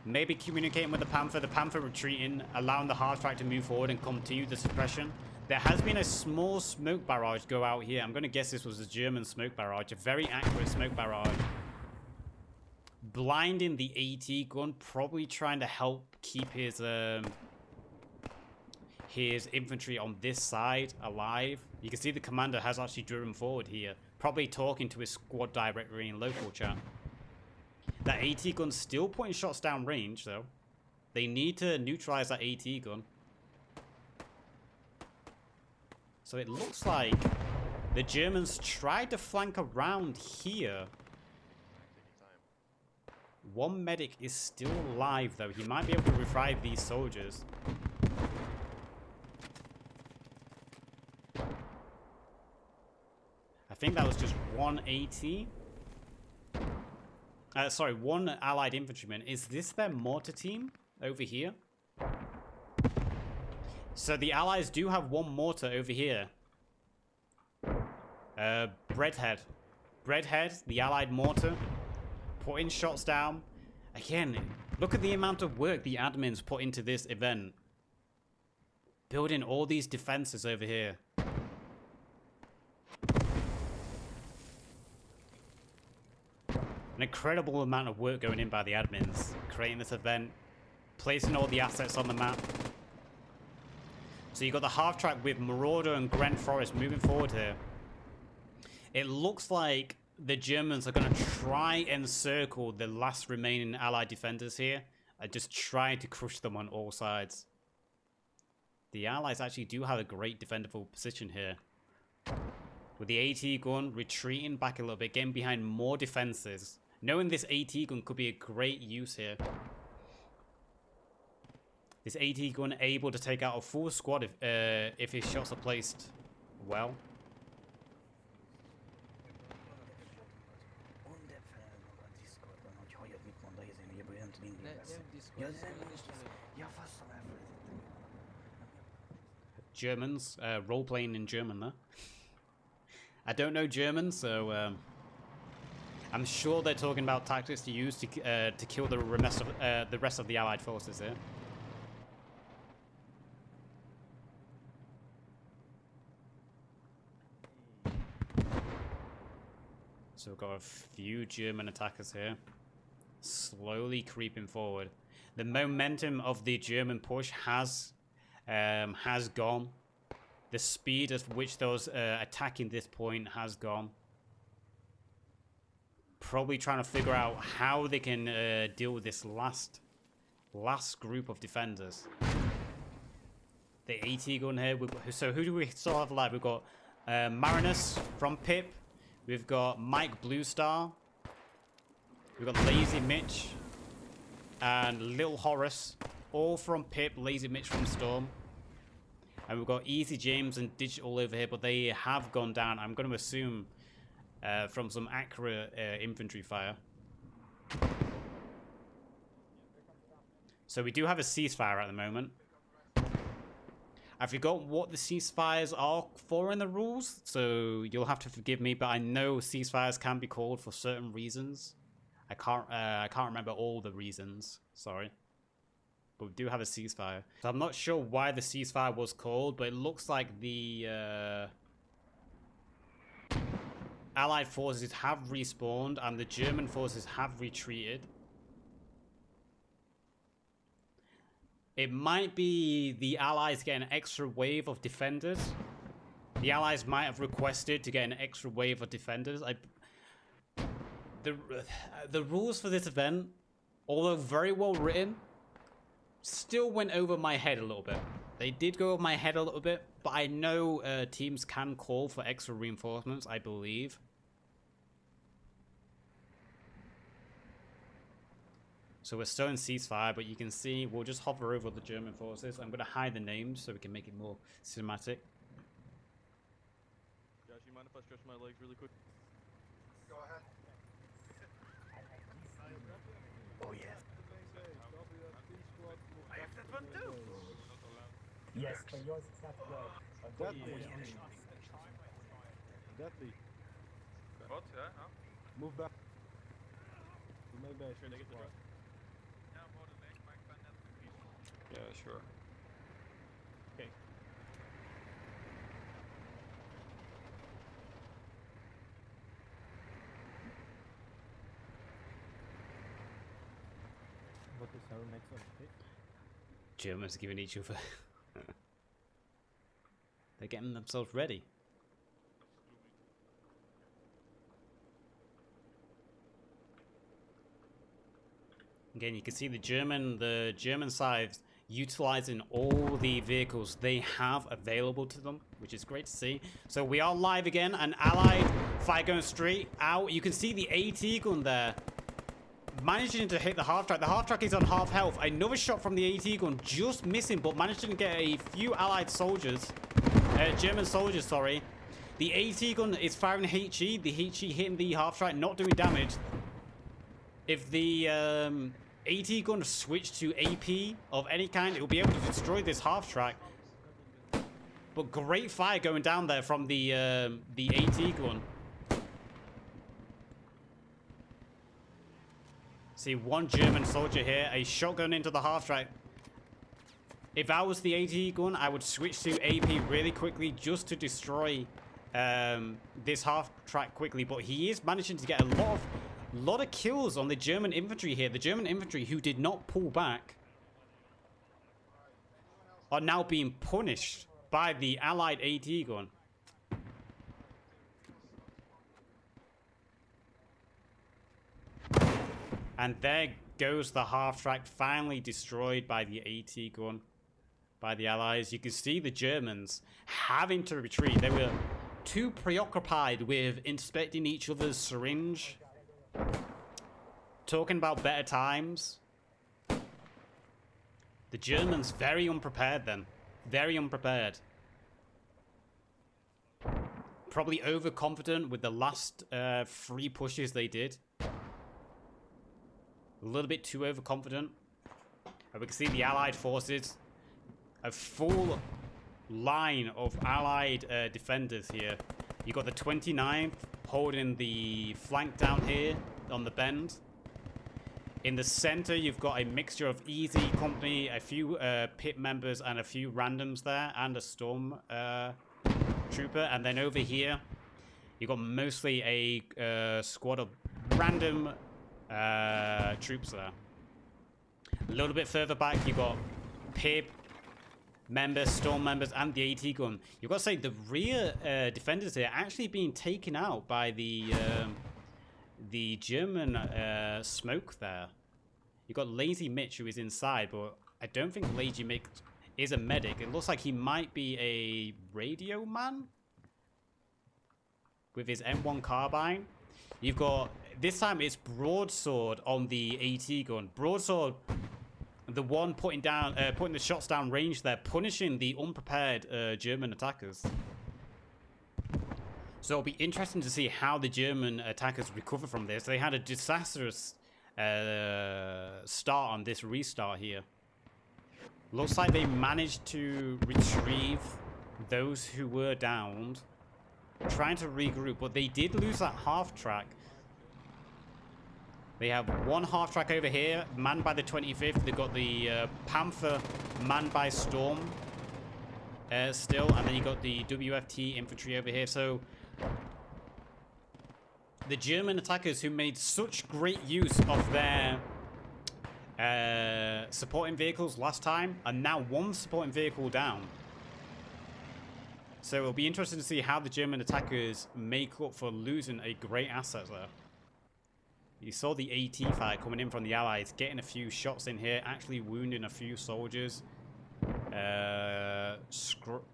S1: Maybe communicating with the Panther retreating, allowing the half track to move forward and continue the suppression. There has been a small smoke barrage go out here. I'm going to guess this was a German smoke barrage, a very accurate smoke barrage. Blinding the AT gun, probably trying to help keep his infantry on this side alive. You can see the commander has actually driven forward here, probably talking to his squad directly in local chat. That AT gun's still putting shots down range, though. They need to neutralize that AT gun. So it looks like the Germans tried to flank around here. One medic is still alive, though. He might be able to revive these soldiers. I think that was just one AT. Sorry, one Allied infantryman. Is this their mortar team over here? So the Allies do have one mortar over here. Breadhead. Breadhead, the Allied mortar. Putting shots down. Again, look at the amount of work the admins put into this event. Building all these defenses over here. An incredible amount of work going in by the admins. Creating this event. placing all the assets on the map. So you got the half track with Marauder and Gren Forest moving forward here. It looks like the Germans are going to try and circle the last remaining Allied defenders here. And just try to crush them on all sides. The Allies actually do have a great defendable position here. With the AT gun retreating back a little bit, getting behind more defenses. Knowing this AT gun could be a great use here. This AT gun able to take out a full squad if his shots are placed well. Germans, role-playing in German there. I don't know German, so I'm sure they're talking about tactics to use to kill the rest of the Allied forces here. So we've got a few German attackers here, slowly creeping forward. The momentum of the German push has gone. The speed at which those attacking this point has gone. Probably trying to figure out how they can deal with this last group of defenders. The AT gun here. So who do we still have alive? We've got Marinus from Pip. We've got Mike Bluestar. We've got Lazy Mitch and Lil Horace, all from Pip. Lazy Mitch from Storm. And we've got Easy James and Digital over here, but they have gone down. I'm going to assume from some accurate infantry fire. So we do have a ceasefire at the moment. I forgot what the ceasefires are for in the rules, so you'll have to forgive me, but I know ceasefires can be called for certain reasons. I can't remember all the reasons, sorry. But we do have a ceasefire. So I'm not sure why the ceasefire was called, but it looks like the Allied forces have respawned and the German forces have retreated. It might be the Allies get an extra wave of defenders. The Allies might have requested to get an extra wave of defenders. The rules for this event, although very well written, still went over my head a little bit. They did go over my head a little bit, but I know teams can call for extra reinforcements, I believe. So we're still in ceasefire, but you can see we'll just hover over the German forces. I'm going to hide the names so we can make it more cinematic.
S2: Josh, you mind if I stretch my legs really quick?
S3: Go ahead.
S4: Oh yeah.
S3: I have that one too.
S4: Yes, but yours is not well.
S2: Deadly. Deadly.
S3: What? Yeah, huh?
S2: Move back. You may back. Sure, they get the drop.
S3: Yeah, sure.
S2: Okay.
S4: What is our next update?
S1: Germans giving each other. They're getting themselves ready. Again, you can see the German side utilizing all the vehicles they have available to them, which is great to see. So we are live again, an Allied fire going straight out. You can see the AT gun there, managing to hit the half track. The half track is on half health. Another shot from the AT gun, just missing, but managing to get a few Allied soldiers, German soldiers, sorry. The AT gun is firing HE. The HE hitting the half track, not doing damage. If the AT gun switched to AP of any kind, it will be able to destroy this half track. But great fire going down there from the AT gun. See one German soldier here, a shotgun into the half track. If I was the AT gun, I would switch to AP really quickly just to destroy this half track quickly. But he is managing to get a lot of kills on the German infantry here. The German infantry who did not pull back. are now being punished by the Allied AT gun. And there goes the half-track, finally destroyed by the AT gun, by the Allies. You can see the Germans having to retreat. They were too preoccupied with inspecting each other's syringe, talking about better times. The Germans very unprepared then. Very unprepared. Probably overconfident with the last 3 pushes they did. A little bit too overconfident. We can see the Allied forces. A full line of Allied defenders here. You got the 29th holding the flank down here on the bend. In the center, you've got a mixture of Easy Company, a few pit members, and a few randoms there, and a storm trooper. And then over here, you got mostly a squad of random troops there. A little bit further back, you got pit members, storm members, and the AT gun. You've got to say the rear defenders here are actually being taken out by the German smoke there. You've got Lazy Mitch, who is inside, but I don't think Lazy Mitch is a medic. It looks like he might be a radio man with his M1 carbine. You've got, this time it's Broadsword on the AT gun. Broadsword, the one putting the shots down range there, punishing the unprepared German attackers. So it'll be interesting to see how the German attackers recover from this. They had a disastrous start on this restart here. Looks like they managed to retrieve those who were downed, trying to regroup, but they did lose that half track. They have one half track over here, manned by the 25th. They've got the Panther manned by Storm still, and then you got the WFT infantry over here. So the German attackers, who made such great use of their supporting vehicles last time, are now one supporting vehicle down. So it'll be interesting to see how the German attackers make up for losing a great asset there. You saw the AT fire coming in from the Allies, getting a few shots in here, actually wounding a few soldiers. Scrofak?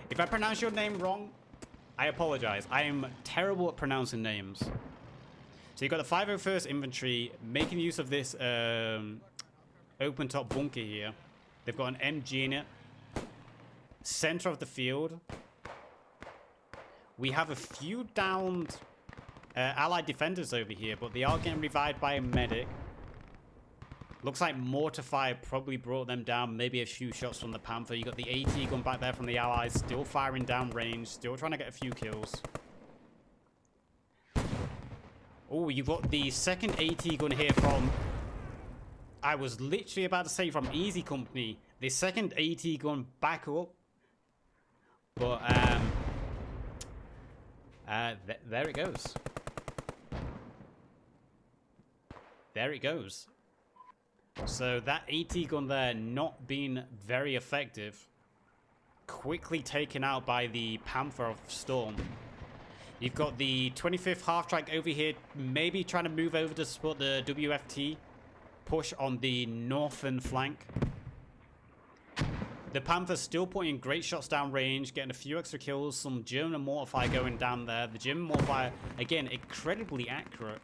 S1: If I pronounce your name wrong, I apologize. I am terrible at pronouncing names. So you've got the 501st Infantry making use of this open top bunker here. They've got an MG in it. Center of the field. We have a few downed Allied defenders over here, but they are getting revived by a medic. Looks like mortar fire probably brought them down. Maybe a few shots from the Panther. You got the AT gun back there from the Allies, still firing down range, still trying to get a few kills. Oh, you've got the second AT gun here from, I was literally about to say, from Easy Company. The second AT gun back up. But there it goes. There it goes. So that AT gun there not being very effective. Quickly taken out by the Panther of Storm. You've got the 25th half track over here, maybe trying to move over to support the WFT push on the northern flank. The Panther still putting great shots down range, getting a few extra kills, some German mortar fire going down there. The German mortar fire, again, incredibly accurate.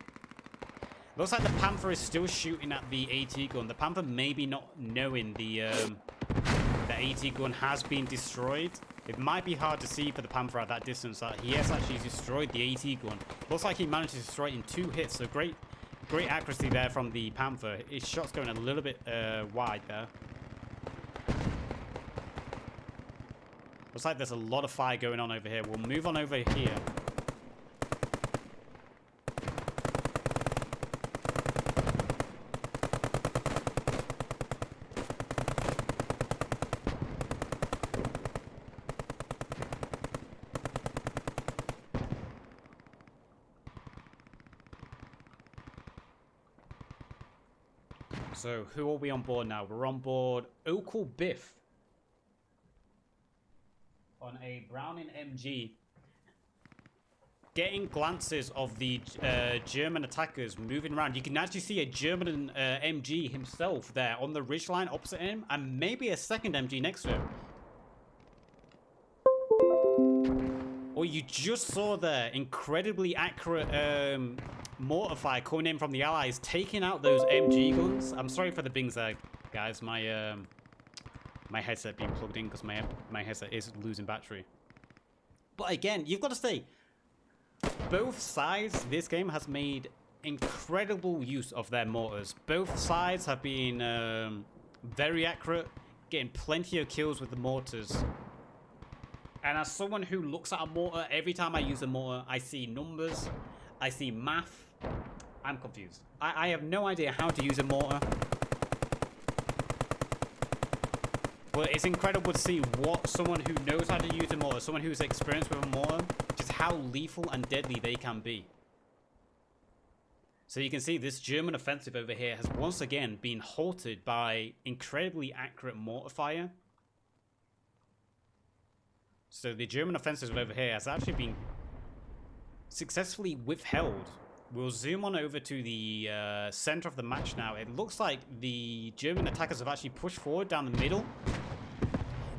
S1: Looks like the Panther is still shooting at the AT gun. The Panther maybe not knowing the AT gun has been destroyed. It might be hard to see for the Panther at that distance that he has actually destroyed the AT gun. Looks like he managed to destroy it in 2 hits, so great accuracy there from the Panther. His shot's going a little bit wide there. Looks like there's a lot of fire going on over here. We'll move on over here. So who are we on board now? We're on board Okul Biff on a Browning MG. Getting glances of the German attackers moving around. You can actually see a German MG himself there on the ridgeline opposite him, and maybe a second MG next to him. Or you just saw the incredibly accurate mortar fire coming in from the Allies, taking out those MG guns. I'm sorry for the bings there, guys. My headset being plugged in because my headset is losing battery. But again, you've got to say, both sides, this game has made incredible use of their mortars. Both sides have been very accurate, getting plenty of kills with the mortars. And as someone who looks at a mortar, every time I use a mortar, I see numbers, I see math. I'm confused. I have no idea how to use a mortar. But it's incredible to see what someone who knows how to use a mortar, someone who's experienced with a mortar, just how lethal and deadly they can be. So you can see this German offensive over here has once again been halted by incredibly accurate mortar fire. So the German offensive over here has actually been successfully withheld. We'll zoom on over to the center of the match now. It looks like the German attackers have actually pushed forward down the middle.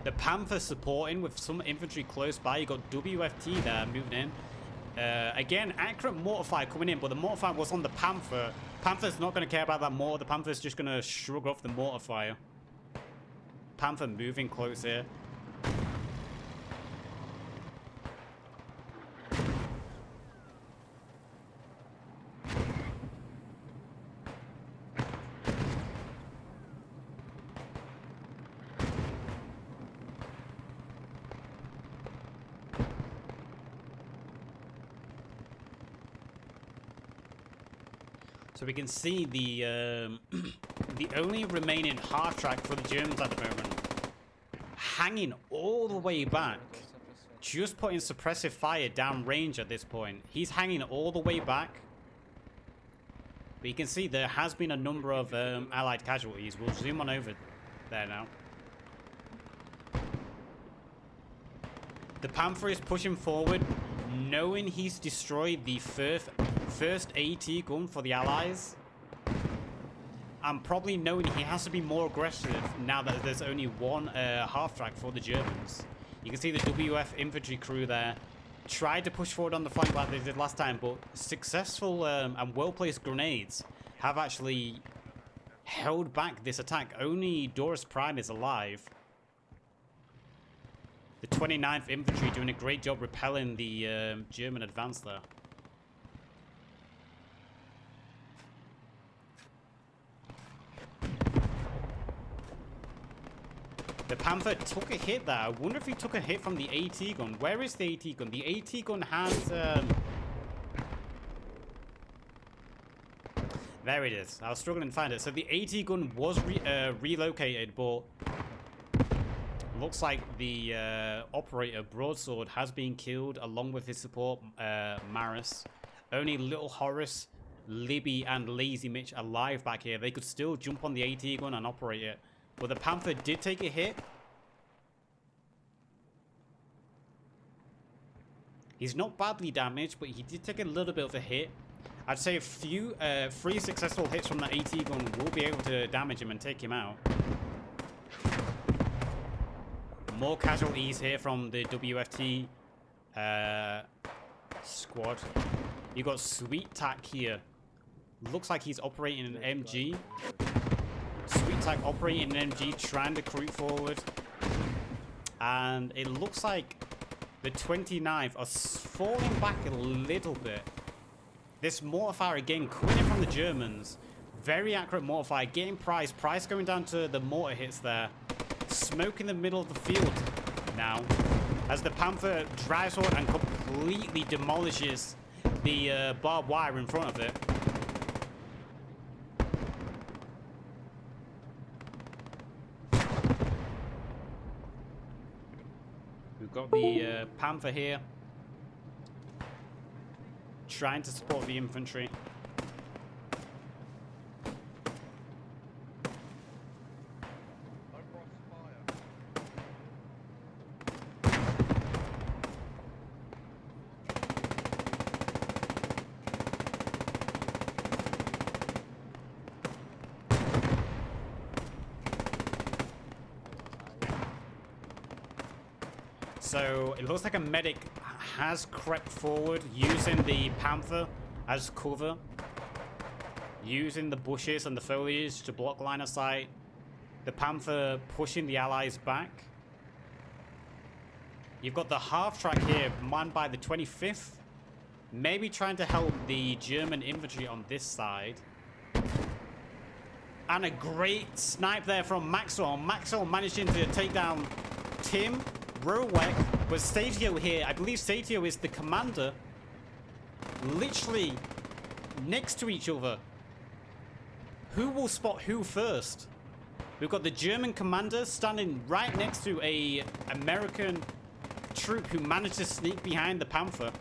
S1: The Panther supporting with some infantry close by. You got WFT there moving in. Again, accurate mortar fire coming in, but the mortar fire was on the Panther. Panther's not going to care about that mortar. The Panther's just going to shrug off the mortar fire. Panther moving close here. So we can see the only remaining half track for the Germans at the moment, hanging all the way back, just putting suppressive fire down range at this point. He's hanging all the way back. But you can see there has been a number of Allied casualties. We'll zoom on over there now. The Panther is pushing forward, knowing he's destroyed the first AT gun for the Allies. And probably knowing he has to be more aggressive now that there's only one half track for the Germans. You can see the WF infantry crew there tried to push forward on the flank like they did last time, but successful and well-placed grenades have actually held back this attack. Only Doris Prime is alive. The 29th infantry doing a great job repelling the German advance there. The Panther took a hit there. I wonder if he took a hit from the AT gun. Where is the AT gun? The AT gun has... There it is. I was struggling to find it. So the AT gun was relocated, but... Looks like the operator, Broadsword, has been killed along with his support, Maris. Only Little Horace, Libby, and Lazy Mitch alive back here. They could still jump on the AT gun and operate it. But the Panther did take a hit. He's not badly damaged, but he did take a little bit of a hit. I'd say a few, 3 successful hits from the AT gun will be able to damage him and take him out. More casualties here from the WFT squad. You got Sweet Tack here. Looks like he's operating an MG. Sweet Tack operating an MG, trying to creep forward. And it looks like the 29th are falling back a little bit. This mortar fire again coming in from the Germans. Very accurate mortar fire, getting Price. Price going down to the mortar hits there. Smoke in the middle of the field now. As the Panther drives forward and completely demolishes the barbed wire in front of it. We've got the Panther here, trying to support the infantry. So it looks like a medic has crept forward using the Panther as cover. Using the bushes and the foliage to block line of sight. The Panther pushing the allies back. You've got the half-track here manned by the 25th. Maybe trying to help the German infantry on this side. And a great snipe there from Maxwell. Maxwell managing to take down Tim, Rowek, but Statio here. I believe Statio is the commander. Literally next to each other. Who will spot who first? We've got the German commander standing right next to a American troop who managed to sneak behind the Panther.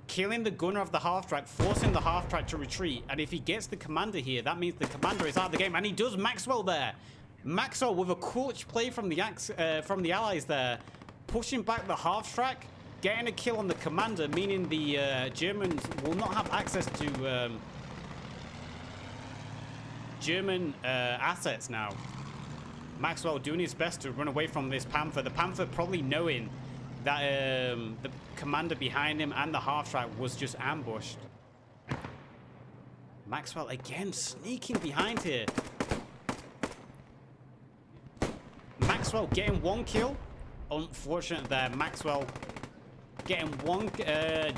S1: Killing the gunner of the half-track, forcing the half-track to retreat. And if he gets the commander here, that means the commander is out of the game. And he does Maxwell there. Maxwell with a clutch play from the allies there. Pushing back the half-track. Getting a kill on the commander, meaning the Germans will not have access to German assets now. Maxwell doing his best to run away from this Panther. The Panther probably knowing that the commander behind him and the half-track was just ambushed. Maxwell again sneaking behind here. Maxwell getting one kill. Unfortunate there. Maxwell getting one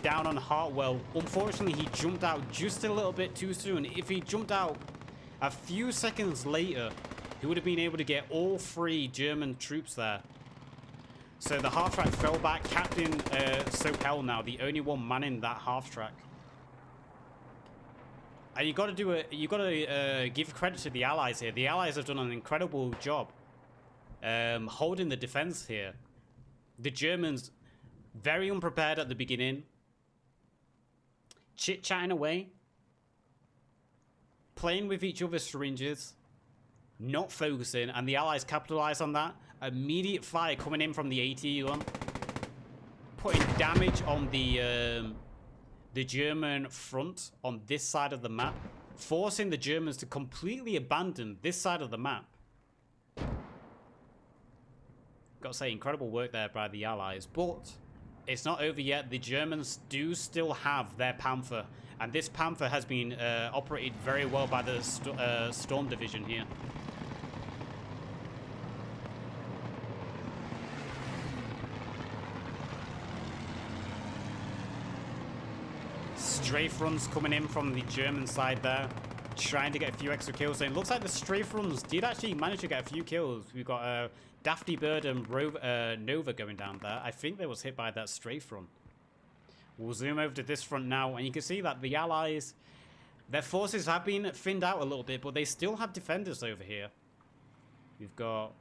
S1: down on Hartwell. Unfortunately, he jumped out just a little bit too soon. If he jumped out a few seconds later, he would have been able to get all 3 German troops there. So the half-track fell back. Captain Sopel now, the only one manning that half-track. And you got to give credit to the Allies here. The Allies have done an incredible job holding the defense here. The Germans very unprepared at the beginning, chit-chatting away, playing with each other's syringes, not focusing, and the Allies capitalize on that. Immediate fire coming in from the AT gun, putting damage on the German front on this side of the map, forcing the Germans to completely abandon this side of the map. Got to say, incredible work there by the Allies, but it's not over yet. The Germans do still have their Panther, and this Panther has been operated very well by the Sturm-Division here. Strafe runs coming in from the German side there, trying to get a few extra kills. And it looks like the strafe runs did actually manage to get a few kills. We've got Dafty Bird and Nova going down there. I think they was hit by that strafe run. We'll zoom over to this front now, and you can see that the Allies, their forces have been thinned out a little bit, but they still have defenders over here. We've got...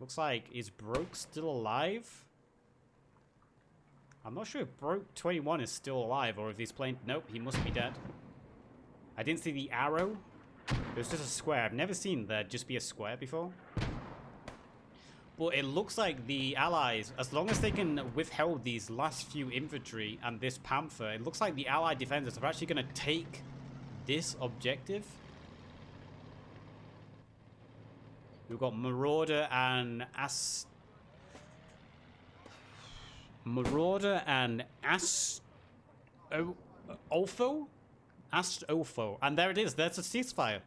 S1: Looks like, is Broke still alive? I'm not sure if Broke 21 is still alive, or if he's playing... Nope, he must be dead. I didn't see the arrow. It was just a square. I've never seen there just be a square before. But it looks like the Allies, as long as they can withhold these last few infantry and this Panther, it looks like the Allied defenders are actually going to take this objective. We've got Marauder and Ast-Ofo. And there it is. There's a ceasefire.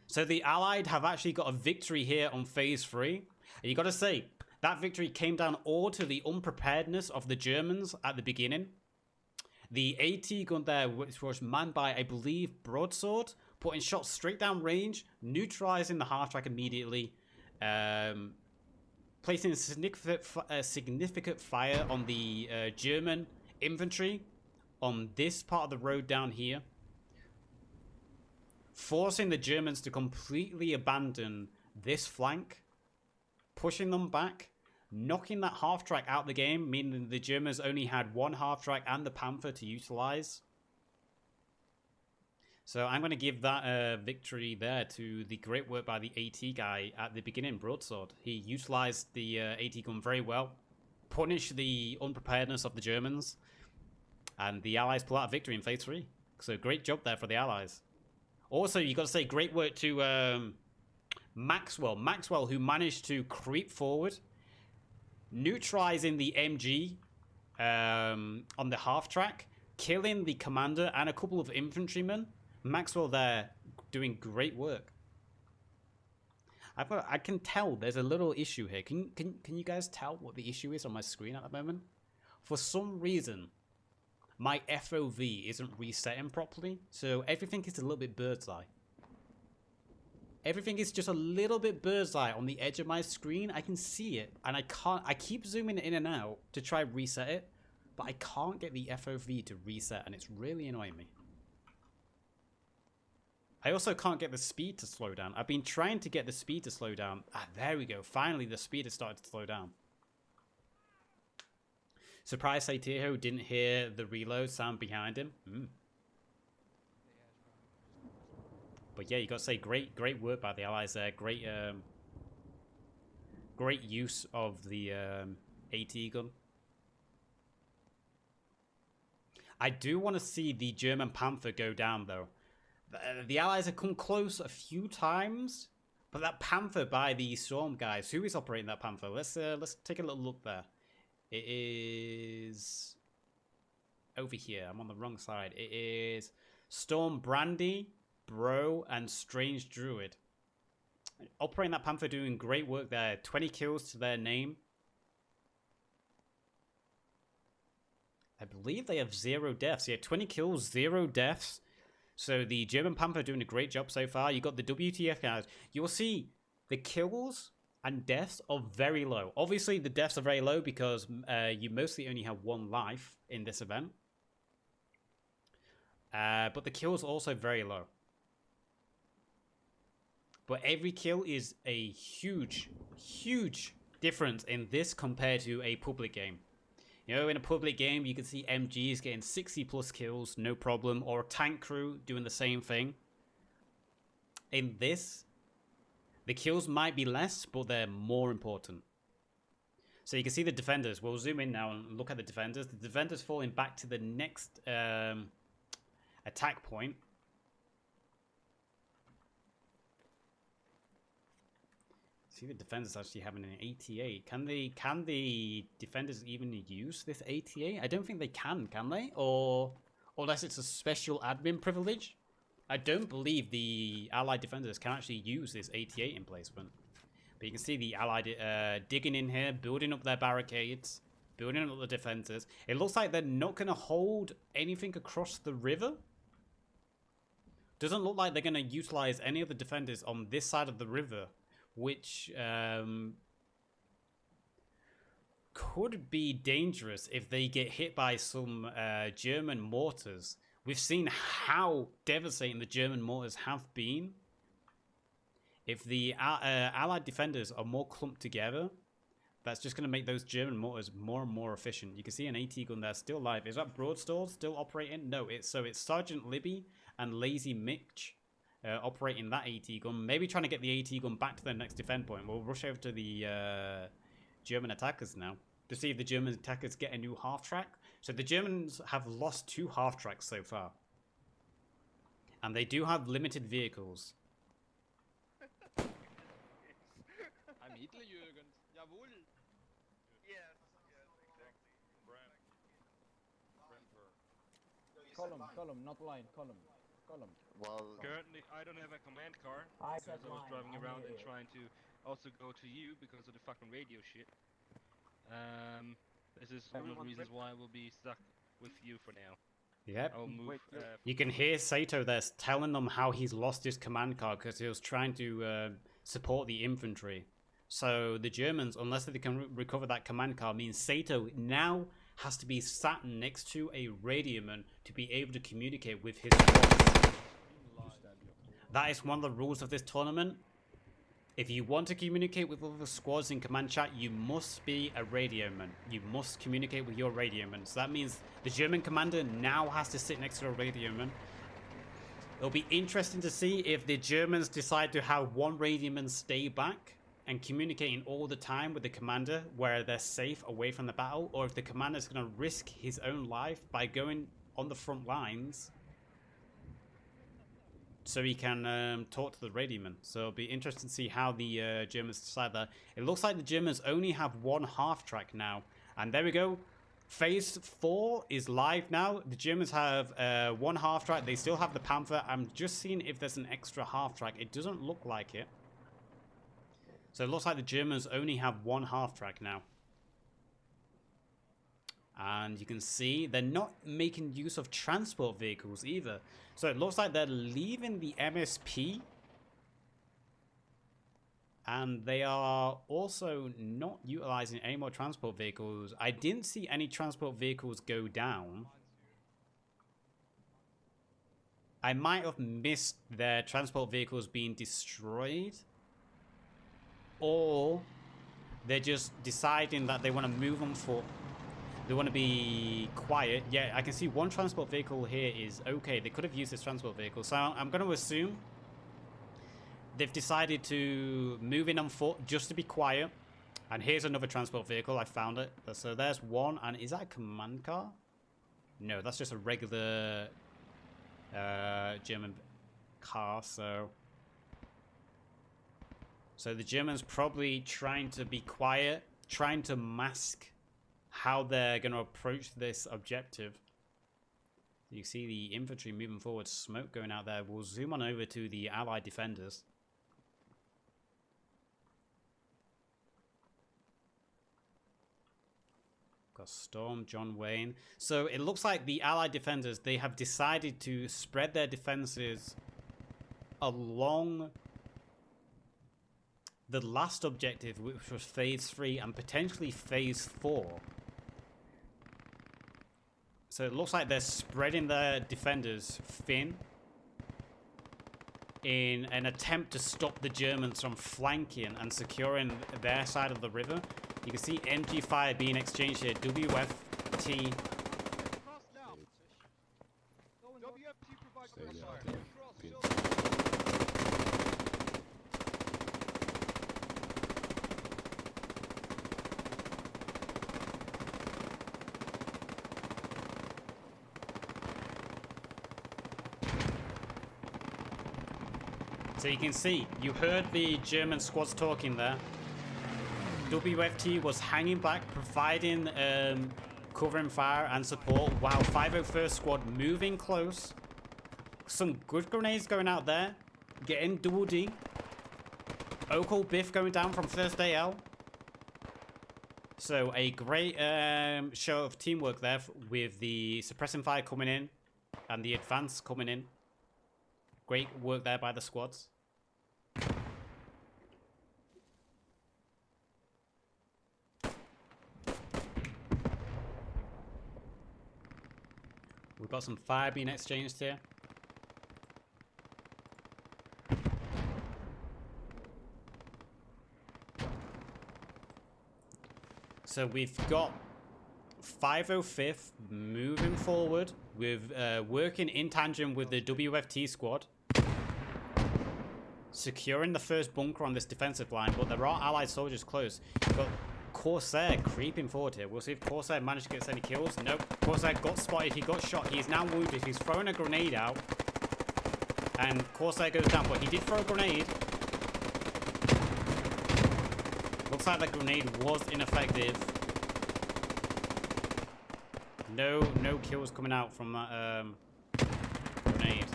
S1: So the Allied have actually got a victory here on phase 3. And you got to say, that victory came down all to the unpreparedness of the Germans at the beginning. The AT gun there, which was manned by, I believe, Broadsword, putting shots straight down range, neutralizing the half-track immediately, placing a significant fire on the German infantry on this part of the road down here, forcing the Germans to completely abandon this flank, pushing them back, knocking that half-track out the game, meaning the Germans only had one half-track and the Panther to utilize. So I'm going to give that victory there to the great work by the AT guy at the beginning, Broadsword. He utilized the AT gun very well, punished the unpreparedness of the Germans, and the Allies pull out a victory in phase 3. So great job there for the Allies. Also, you got to say great work to Maxwell, who managed to creep forward, neutralizing the MG on the half track, killing the commander and a couple of infantrymen. Maxwell there doing great work. I can tell there's a little issue here. Can you guys tell what the issue is on my screen at the moment? For some reason, my FOV isn't resetting properly, so everything is a little bit bird's eye. Everything is just a little bit bird's eye on the edge of my screen. I can see it, and I keep zooming in and out to try reset it, but I can't get the FOV to reset, and it's really annoying me. I also can't get the speed to slow down. I've been trying to get the speed to slow down. Ah, there we go. Finally, the speed has started to slow down. Surprise Saitiho didn't hear the reload sound behind him. But yeah, you got to say, great work by the allies there. Great use of the AT gun. I do want to see the German Panther go down, though. The allies have come close a few times, but that Panther by the Storm guys, who is operating that Panther? Let's take a little look there. It is over here. I'm on the wrong side. It is Storm Brandy, Bro, and Strange Druid. Operating that Panther, doing great work there. 20 kills to their name. I believe they have 0 deaths. Yeah, 20 kills, 0 deaths. So the German Panther doing a great job so far. You got the WTF guys. You'll see the kills and deaths are very low. Obviously, the deaths are very low because you mostly only have 1 life in this event. But the kills are also very low. But every kill is a huge difference in this compared to a public game. You know, in a public game, you can see MGs getting 60+ kills, no problem, or a tank crew doing the same thing. In this, the kills might be less, but they're more important. So you can see the defenders. We'll zoom in now and look at the defenders. The defenders falling back to the next attack point. See the defenders actually having an ATA. Can the defenders even use this ATA? I don't think they can they? Or unless it's a special admin privilege. I don't believe the allied defenders can actually use this ATA emplacement. But you can see the allied digging in here, building up their barricades, building up the defenses. It looks like they're not going to hold anything across the river. Doesn't look like they're going to utilize any of the defenders on this side of the river, which could be dangerous if they get hit by some German mortars. We've seen how devastating the German mortars have been. If the Allied defenders are more clumped together, that's just going to make those German mortars more and more efficient. You can see an AT gun there still live. Is that Broadstall still operating? No, it's Sergeant Libby and Lazy Mitch operating that AT gun. Maybe trying to get the AT gun back to their next defend point. We'll rush over to the German attackers now to see if the German attackers get a new half track. So the Germans have lost 2 half tracks so far. And they do have limited vehicles.
S2: I'm Hitler, Jürgen. Jawohl.
S3: Yes, exactly.
S4: Column, not line, column.
S2: Well,
S3: Currently, I don't have a command car
S4: I
S3: because
S4: said
S3: I was
S4: line,
S3: driving
S4: I'm
S3: around and
S4: here.
S3: trying to also go to you because of the fucking radio shit. This is one of the reasons why I will be stuck with you for now.
S1: Yep.
S3: I will move.
S1: You can hear Sato there telling them how he's lost his command car because he was trying to support the infantry. So the Germans, unless they can recover that command car, means Sato now has to be sat next to a radioman to be able to communicate with his squad. That is one of the rules of this tournament. If you want to communicate with other squads in command chat, you must be a radioman. You must communicate with your radioman. So that means the German commander now has to sit next to a radioman. It'll be interesting to see if the Germans decide to have one radioman stay back and communicating all the time with the commander where they're safe away from the battle, or if the commander is going to risk his own life by going on the front lines so he can talk to the radioman. So it'll be interesting to see how the Germans decide that. It looks like the Germans only have one half-track now. And there we go. Phase 4 is live now. The Germans have one half-track. They still have the Panther. I'm just seeing if there's an extra half-track. It doesn't look like it. So it looks like the Germans only have one half-track now. And you can see they're not making use of transport vehicles either. So it looks like they're leaving the MSP. And they are also not utilizing any more transport vehicles. I didn't see any transport vehicles go down. I might have missed their transport vehicles being destroyed. Or they're just deciding that they want to move on foot. They want to be quiet. Yeah, I can see one transport vehicle here is okay. They could have used this transport vehicle. So I'm going to assume they've decided to move in on foot just to be quiet. And here's another transport vehicle. I found it. So there's one. And is that a command car? No, that's just a regular German car. So the Germans probably trying to be quiet, trying to mask how they're going to approach this objective. You see the infantry moving forward, smoke going out there. We'll zoom on over to the Allied defenders. Got Storm, John Wayne. So it looks like the Allied defenders, they have decided to spread their defenses along the last objective, which was phase 3 and potentially phase 4. So it looks like they're spreading their defenders thin in an attempt to stop the Germans from flanking and securing their side of the river. You can see MG fire being exchanged here. WFT. So you can see, you heard the German squads talking there. WFT was hanging back, providing covering fire and support, while 501st squad moving close. Some good grenades going out there, getting double D. Okol Biff going down from 1st AL. So a great show of teamwork there with the suppressing fire coming in and the advance coming in. Great work there by the squads. We've got some fire being exchanged here. So we've got 505th moving forward with working in tandem with the WFT squad, securing the first bunker on this defensive line, but there are allied soldiers close. You've got Corsair creeping forward here. We'll see if Corsair managed to get any kills. Nope. Corsair got spotted. He got shot. He's now wounded. He's throwing a grenade out. And Corsair goes down, but he did throw a grenade. Looks like the grenade was ineffective. No kills coming out from that grenade.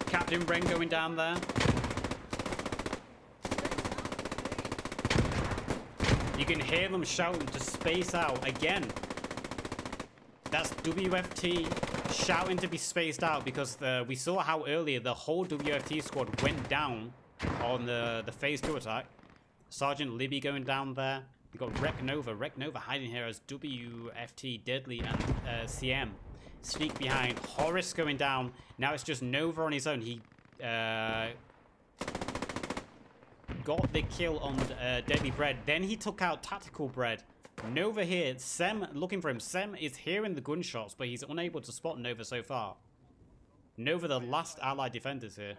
S1: Captain Bren going down there. You can hear them shouting to space out again. That's WFT shouting to be spaced out because we saw how earlier the whole WFT squad went down on the phase 2 attack. Sergeant Libby going down there. You got Rek Nova hiding here as WFT Deadly and CM sneak behind. Horace going down. Now it's just Nova on his own. He got the kill on Deadly Bread. Then he took out Tactical Bread. Nova here. Sem looking for him. Sem is hearing the gunshots, but he's unable to spot Nova so far. Nova, the last allied defenders here.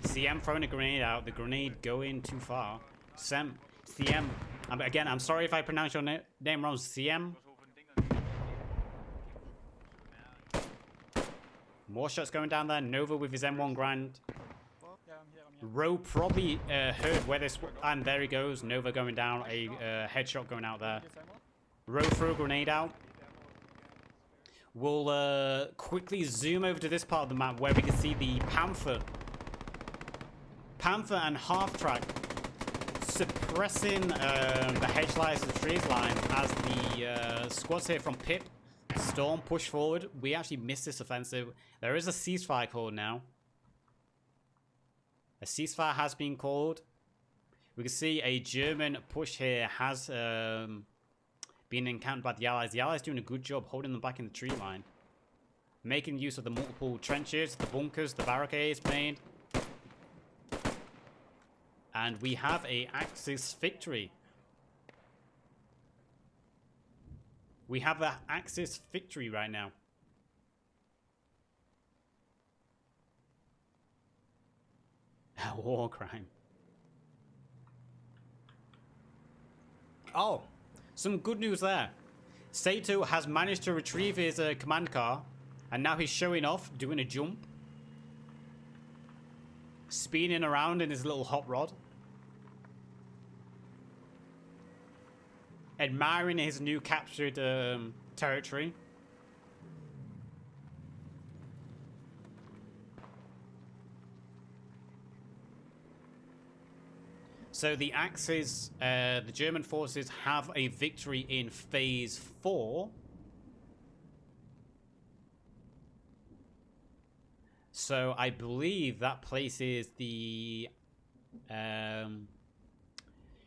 S1: CM throwing a grenade out. The grenade going too far. Sem, CM. Again, I'm sorry if I pronounce your name wrong. CM. More shots going down there. Nova with his M1 grind. Rowe probably heard where this... And there he goes. Nova going down. A headshot going out there. Rowe threw a grenade out. We'll quickly zoom over to this part of the map where we can see the Panther. Panther and half-track suppressing the hedge lines of the trees line as the squads here from Pip, Storm push forward. We actually missed this offensive. There is a ceasefire called now. A ceasefire has been called. We can see a German push here has been encountered by the Allies. The Allies doing a good job holding them back in the tree line. Making use of the multiple trenches, the bunkers, the barricades made. And we have a Axis victory. We have an Axis victory right now. A war crime. Oh, some good news there. Sato has managed to retrieve his command car, and now he's showing off, doing a jump. Spinning around in his little hot rod. Admiring his new captured territory. So the Axis, the German forces have a victory in phase 4. So I believe that places the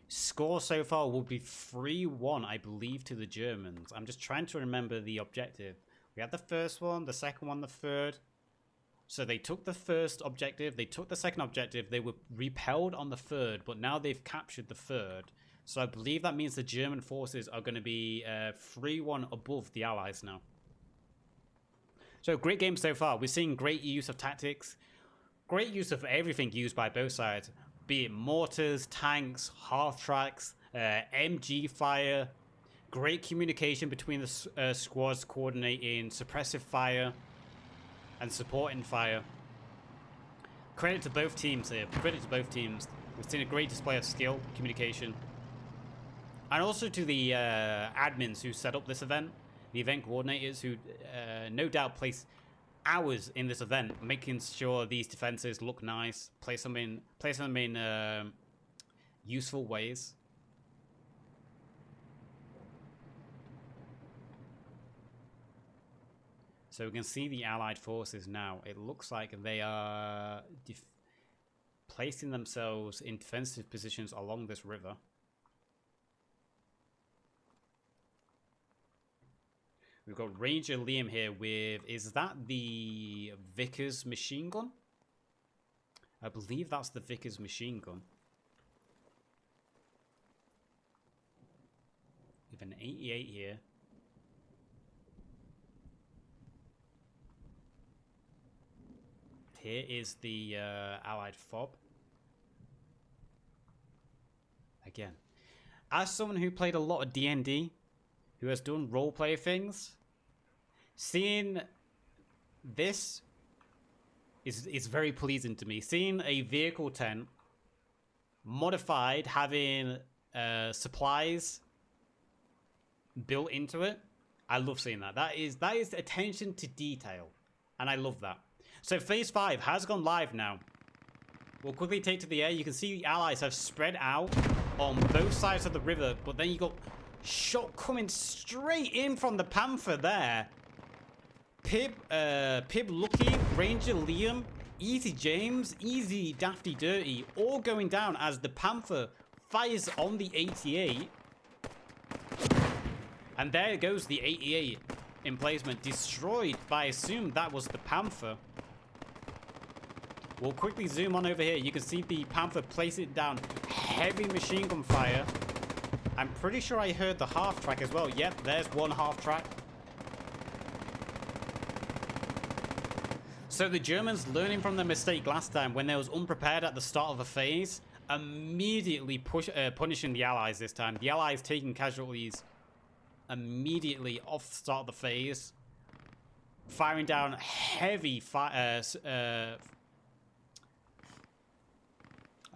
S1: score so far will be 3-1, I believe, to the Germans. I'm just trying to remember the objective. We had the first one, the second one, the third. So they took the first objective, they took the second objective, they were repelled on the third, but now they've captured the third. So I believe that means the German forces are going to be 3-1 above the Allies now. So great game so far. We're seeing great use of tactics, great use of everything used by both sides, be it mortars, tanks, half-tracks, MG fire, great communication between the squads coordinating suppressive fire and supporting fire. Credit to both teams here. Credit to both teams. We've seen a great display of skill, communication. And also to the admins who set up this event, the event coordinators who no doubt place hours in this event, making sure these defenses look nice, place them in useful ways. So we can see the Allied forces now. It looks like they are placing themselves in defensive positions along this river. We've got Ranger Liam here with, is that the Vickers machine gun? I believe that's the Vickers machine gun. We have an 88 here. Here is the Allied fob. Again, as someone who played a lot of D&D, who has done roleplay things, seeing this is very pleasing to me. Seeing a vehicle tent modified, having supplies built into it, I love seeing that. That is attention to detail, and I love that. So phase 5 has gone live now. We'll quickly take to the air. You can see the Allies have spread out on both sides of the river, but then you got shot coming straight in from the Panther there. Pib Lucky, Ranger Liam, Easy James, Easy Dafty Dirty, all going down as the Panther fires on the 88. And there goes the 88 emplacement, destroyed by, I assume that was the Panther. We'll quickly zoom on over here. You can see the Panther place it down. Heavy machine gun fire. I'm pretty sure I heard the half-track as well. Yep, there's one half-track. So the Germans learning from their mistake last time when they was unprepared at the start of a phase immediately punishing the Allies this time. The Allies taking casualties immediately off the start of the phase. Firing down heavy fire. Let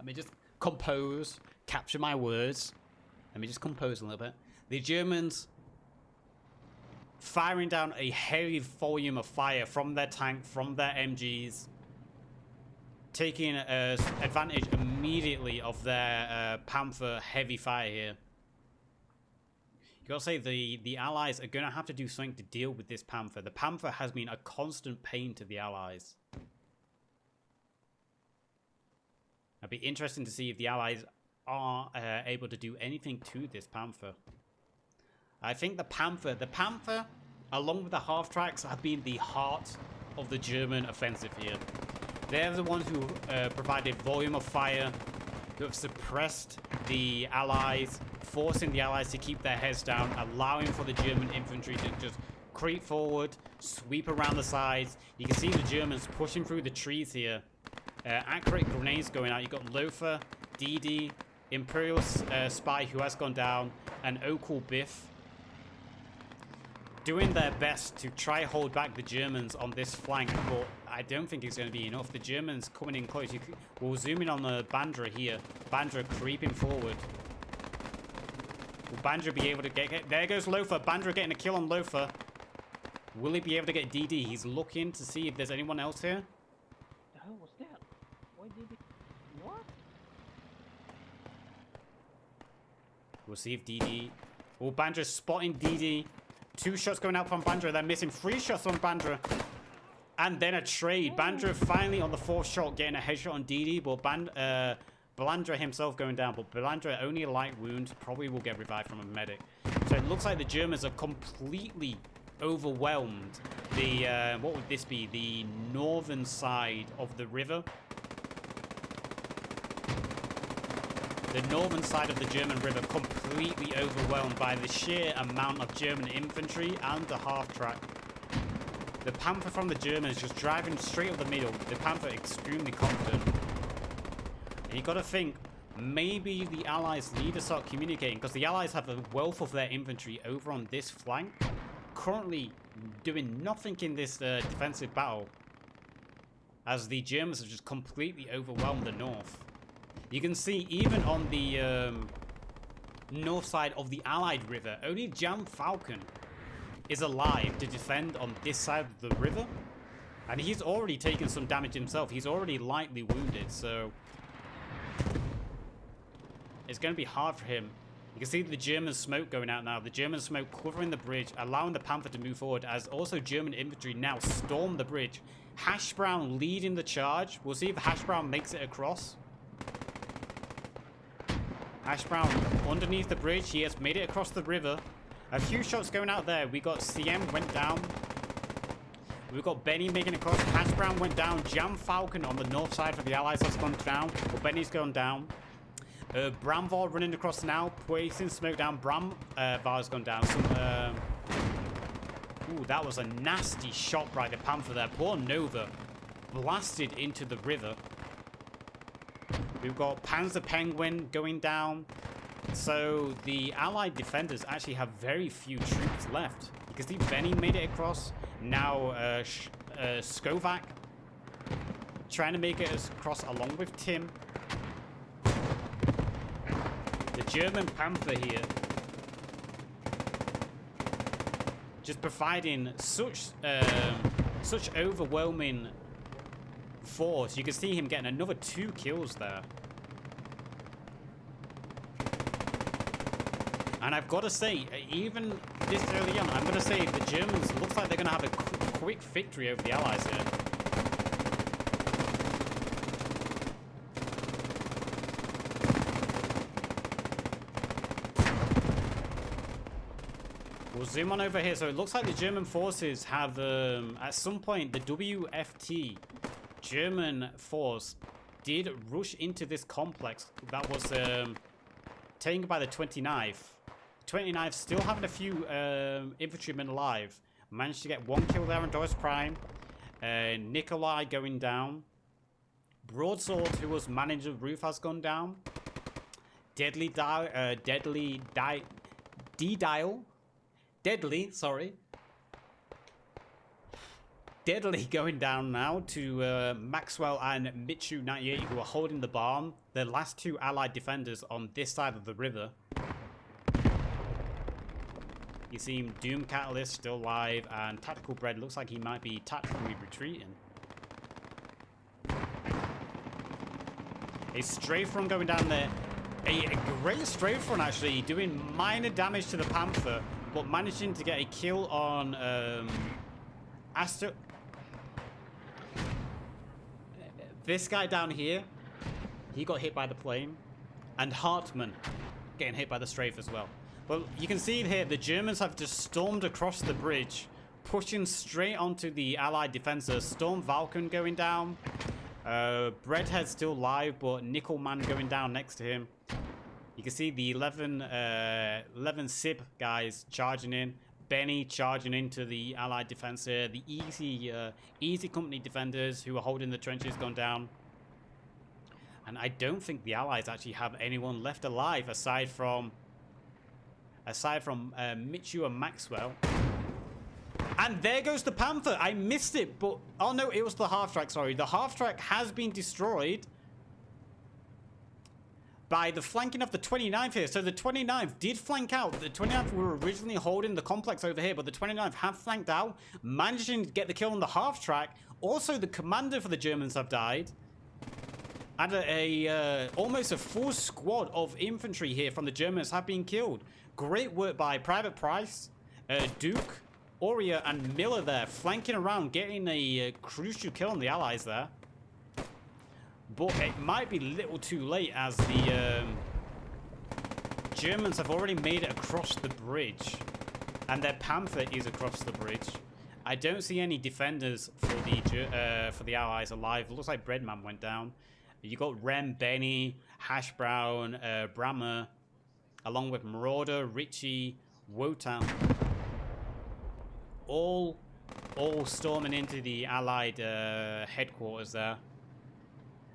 S1: me just compose, capture my words. Let me just compose a little bit. The Germans firing down a heavy volume of fire from their tank, from their MGs, taking advantage immediately of their Panther heavy fire here. You gotta say, the Allies are gonna have to do something to deal with this Panther. The Panther has been a constant pain to the Allies. It'd be interesting to see if the Allies are able to do anything to this Panther. I think the Panther, along with the half-tracks, have been the heart of the German offensive here. They're the ones who provided volume of fire, who have suppressed the Allies, forcing the Allies to keep their heads down, allowing for the German infantry to just creep forward, sweep around the sides. You can see the Germans pushing through the trees here. Accurate grenades going out. You've got Lothar, DD, Imperial Spy, who has gone down, and Okul Biff, doing their best to try hold back the Germans on this flank, but I don't think it's going to be enough. The Germans coming in close. We'll zoom in on the Bandra here. Bandra creeping forward. Will Bandra be able to get... There goes Lothar. Bandra getting a kill on Lothar. Will he be able to get DD? He's looking to see if there's anyone else here.
S4: The hell was that? Why did it... What?
S1: We'll see if DD... Oh, Bandra's spotting DD. 2 shots going out from Bandra. They're missing 3 shots on Bandra. And then a trade. Bandra finally on the 4th shot getting a headshot on DD. But Balandra himself going down. But Balandra only a light wound. Probably will get revived from a medic. So it looks like the Germans are completely overwhelmed. The, what would this be? The northern side of the river. The northern side of the German river completely overwhelmed by the sheer amount of German infantry and the half-track. The Panther from the Germans just driving straight up the middle. The Panther extremely confident. And you got to think, maybe the Allies need to start communicating, because the Allies have a wealth of their infantry over on this flank, currently doing nothing in this defensive battle, as the Germans have just completely overwhelmed the north. You can see even on the north side of the Allied river, only Jan Falcon is alive to defend on this side of the river. And he's already taken some damage himself. He's already lightly wounded, so it's going to be hard for him. You can see the German smoke going out now. The German smoke covering the bridge, allowing the Panther to move forward, as also German infantry now storm the bridge. Hash Brown leading the charge. We'll see if Hash Brown makes it across. Hash Brown underneath the bridge. He has made it across the river. A few shots going out there. We got CM went down. We've got Benny making it across. Hash Brown went down. Jam Falcon on the north side for the Allies has gone down. But Benny's gone down. Bramvar running across now. Placing smoke down. Bramvar's gone down. Ooh, that was a nasty shot by the Panther there. Poor Nova blasted into the river. We've got Panzer Penguin going down. So the Allied defenders actually have very few troops left. You can see Benny made it across. Now Skovac trying to make it across along with Tim. The German Panther here just providing such overwhelming force. You can see him getting another 2 kills there. And I've got to say, even this early on, I'm going to say the Germans looks like they're going to have a quick victory over the Allies here. We'll zoom on over here. So it looks like the German forces have, at some point, the WFT German force did rush into this complex that was taken by the 29th. 29th still having a few infantrymen alive. Managed to get 1 kill there on Doris Prime. Nikolai going down. Broadsword, who was manager of roof, has gone down. Deadly going down now to Maxwell and Michu 98, who are holding the barn. The last two allied defenders on this side of the river. You see him, Doom Catalyst still alive, and Tactical Bread looks like he might be tactically retreating. A strafe run going down there. A great strafe run, actually, doing minor damage to the Panther, but managing to get a kill on Astro. This guy down here, he got hit by the plane, and Hartman getting hit by the strafe as well. Well, you can see here the Germans have just stormed across the bridge, pushing straight onto the Allied defenses. Storm Valken going down. Breadhead still alive, but Nickelman going down next to him. You can see the 11 SIB guys charging in. Benny charging into the Allied defense here. The easy company defenders who are holding the trenches gone down. And I don't think the Allies actually have anyone left alive aside from Michu and Maxwell. And there goes the Panther. I missed it, but... Oh, no, it was the half-track, sorry. The half-track has been destroyed by the flanking of the 29th here. So the 29th did flank out. The 29th were originally holding the complex over here, but the 29th have flanked out, managing to get the kill on the half-track. Also, the commander for the Germans have died. And almost a full squad of infantry here from the Germans have been killed. Great work by Private Price, Duke, Aurea, and Miller there, flanking around, getting a crucial kill on the Allies there. But it might be a little too late as the Germans have already made it across the bridge. And their Panther is across the bridge. I don't see any defenders for the Allies alive. It looks like Breadman went down. You got Rem, Benny, Hash Brown, Brammer, along with Marauder, Richie, Wotan, all storming into the Allied headquarters there.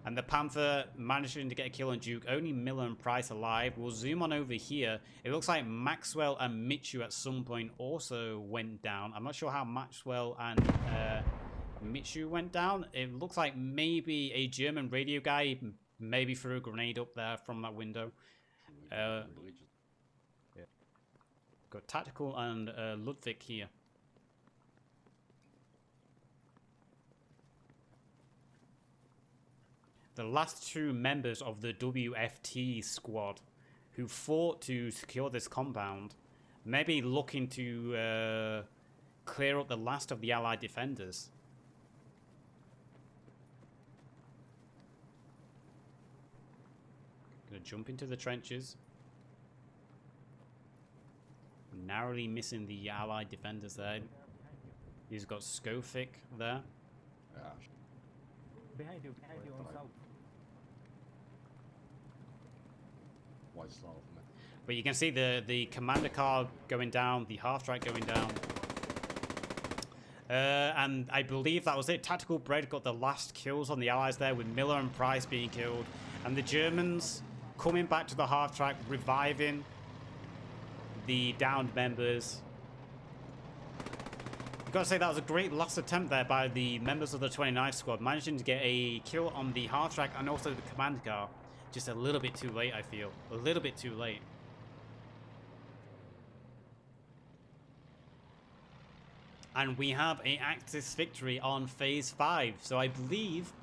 S1: And the Panther managing to get a kill on Duke. Only Miller and Price alive. We'll zoom on over here. It looks like Maxwell and Michu at some point also went down. I'm not sure how Maxwell and Michu went down. It looks like maybe a German radio guy maybe threw a grenade up there from that window. Got Tactical and Ludwig here. The last two members of the WFT squad who fought to secure this compound, maybe looking to clear up the last of the Allied defenders. Gonna jump into the trenches. Narrowly missing the Allied defenders there. He's got Skofik there.
S4: Behind you on south.
S1: But you can see the commander car going down, the half-track going down. And I believe that was it. Tactical Bread got the last kills on the Allies there, with Miller and Price being killed. And the Germans coming back to the half-track, reviving the downed members. I've got to say that was a great last attempt there by the members of the 29th squad, managing to get a kill on the half-track and also the command car. Just a little bit too late, I feel. A little bit too late. And we have an Axis victory on Phase 5. So I believe,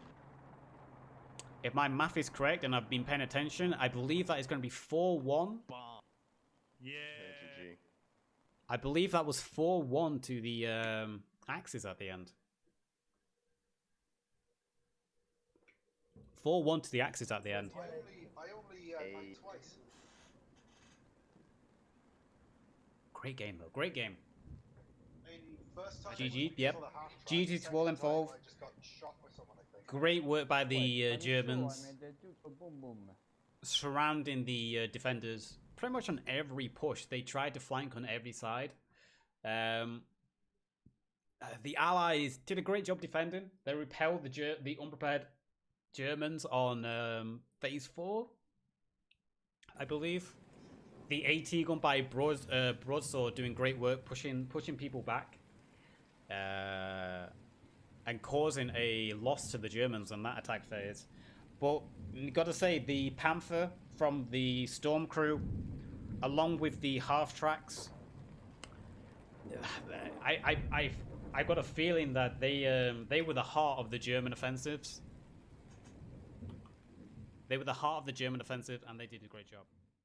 S1: if my math is correct and I've been paying attention, I believe that is going to be 4-1.
S3: Yeah.
S1: I believe that was 4-1 to the Axis at the end. 4-1 to the Axis at the end.
S5: I only died twice.
S1: Great game, though. Great game.
S5: I mean, first time
S1: GG, yep. GG to all involved.
S5: I just got shot by someone, I think.
S1: Great work by the Germans.
S4: I mean, they do boom boom.
S1: Surrounding the defenders. Pretty much on every push. They tried to flank on every side. The Allies did a great job defending. They repelled the unprepared Germans on phase 4, I believe. The AT gun by Broadsword doing great work, pushing people back, and causing a loss to the Germans on that attack phase. But you got to say, the Panther from the Storm crew, along with the half tracks, I got a feeling that they were the heart of the German offensives. They were the heart of the German offensive, and they did a great job.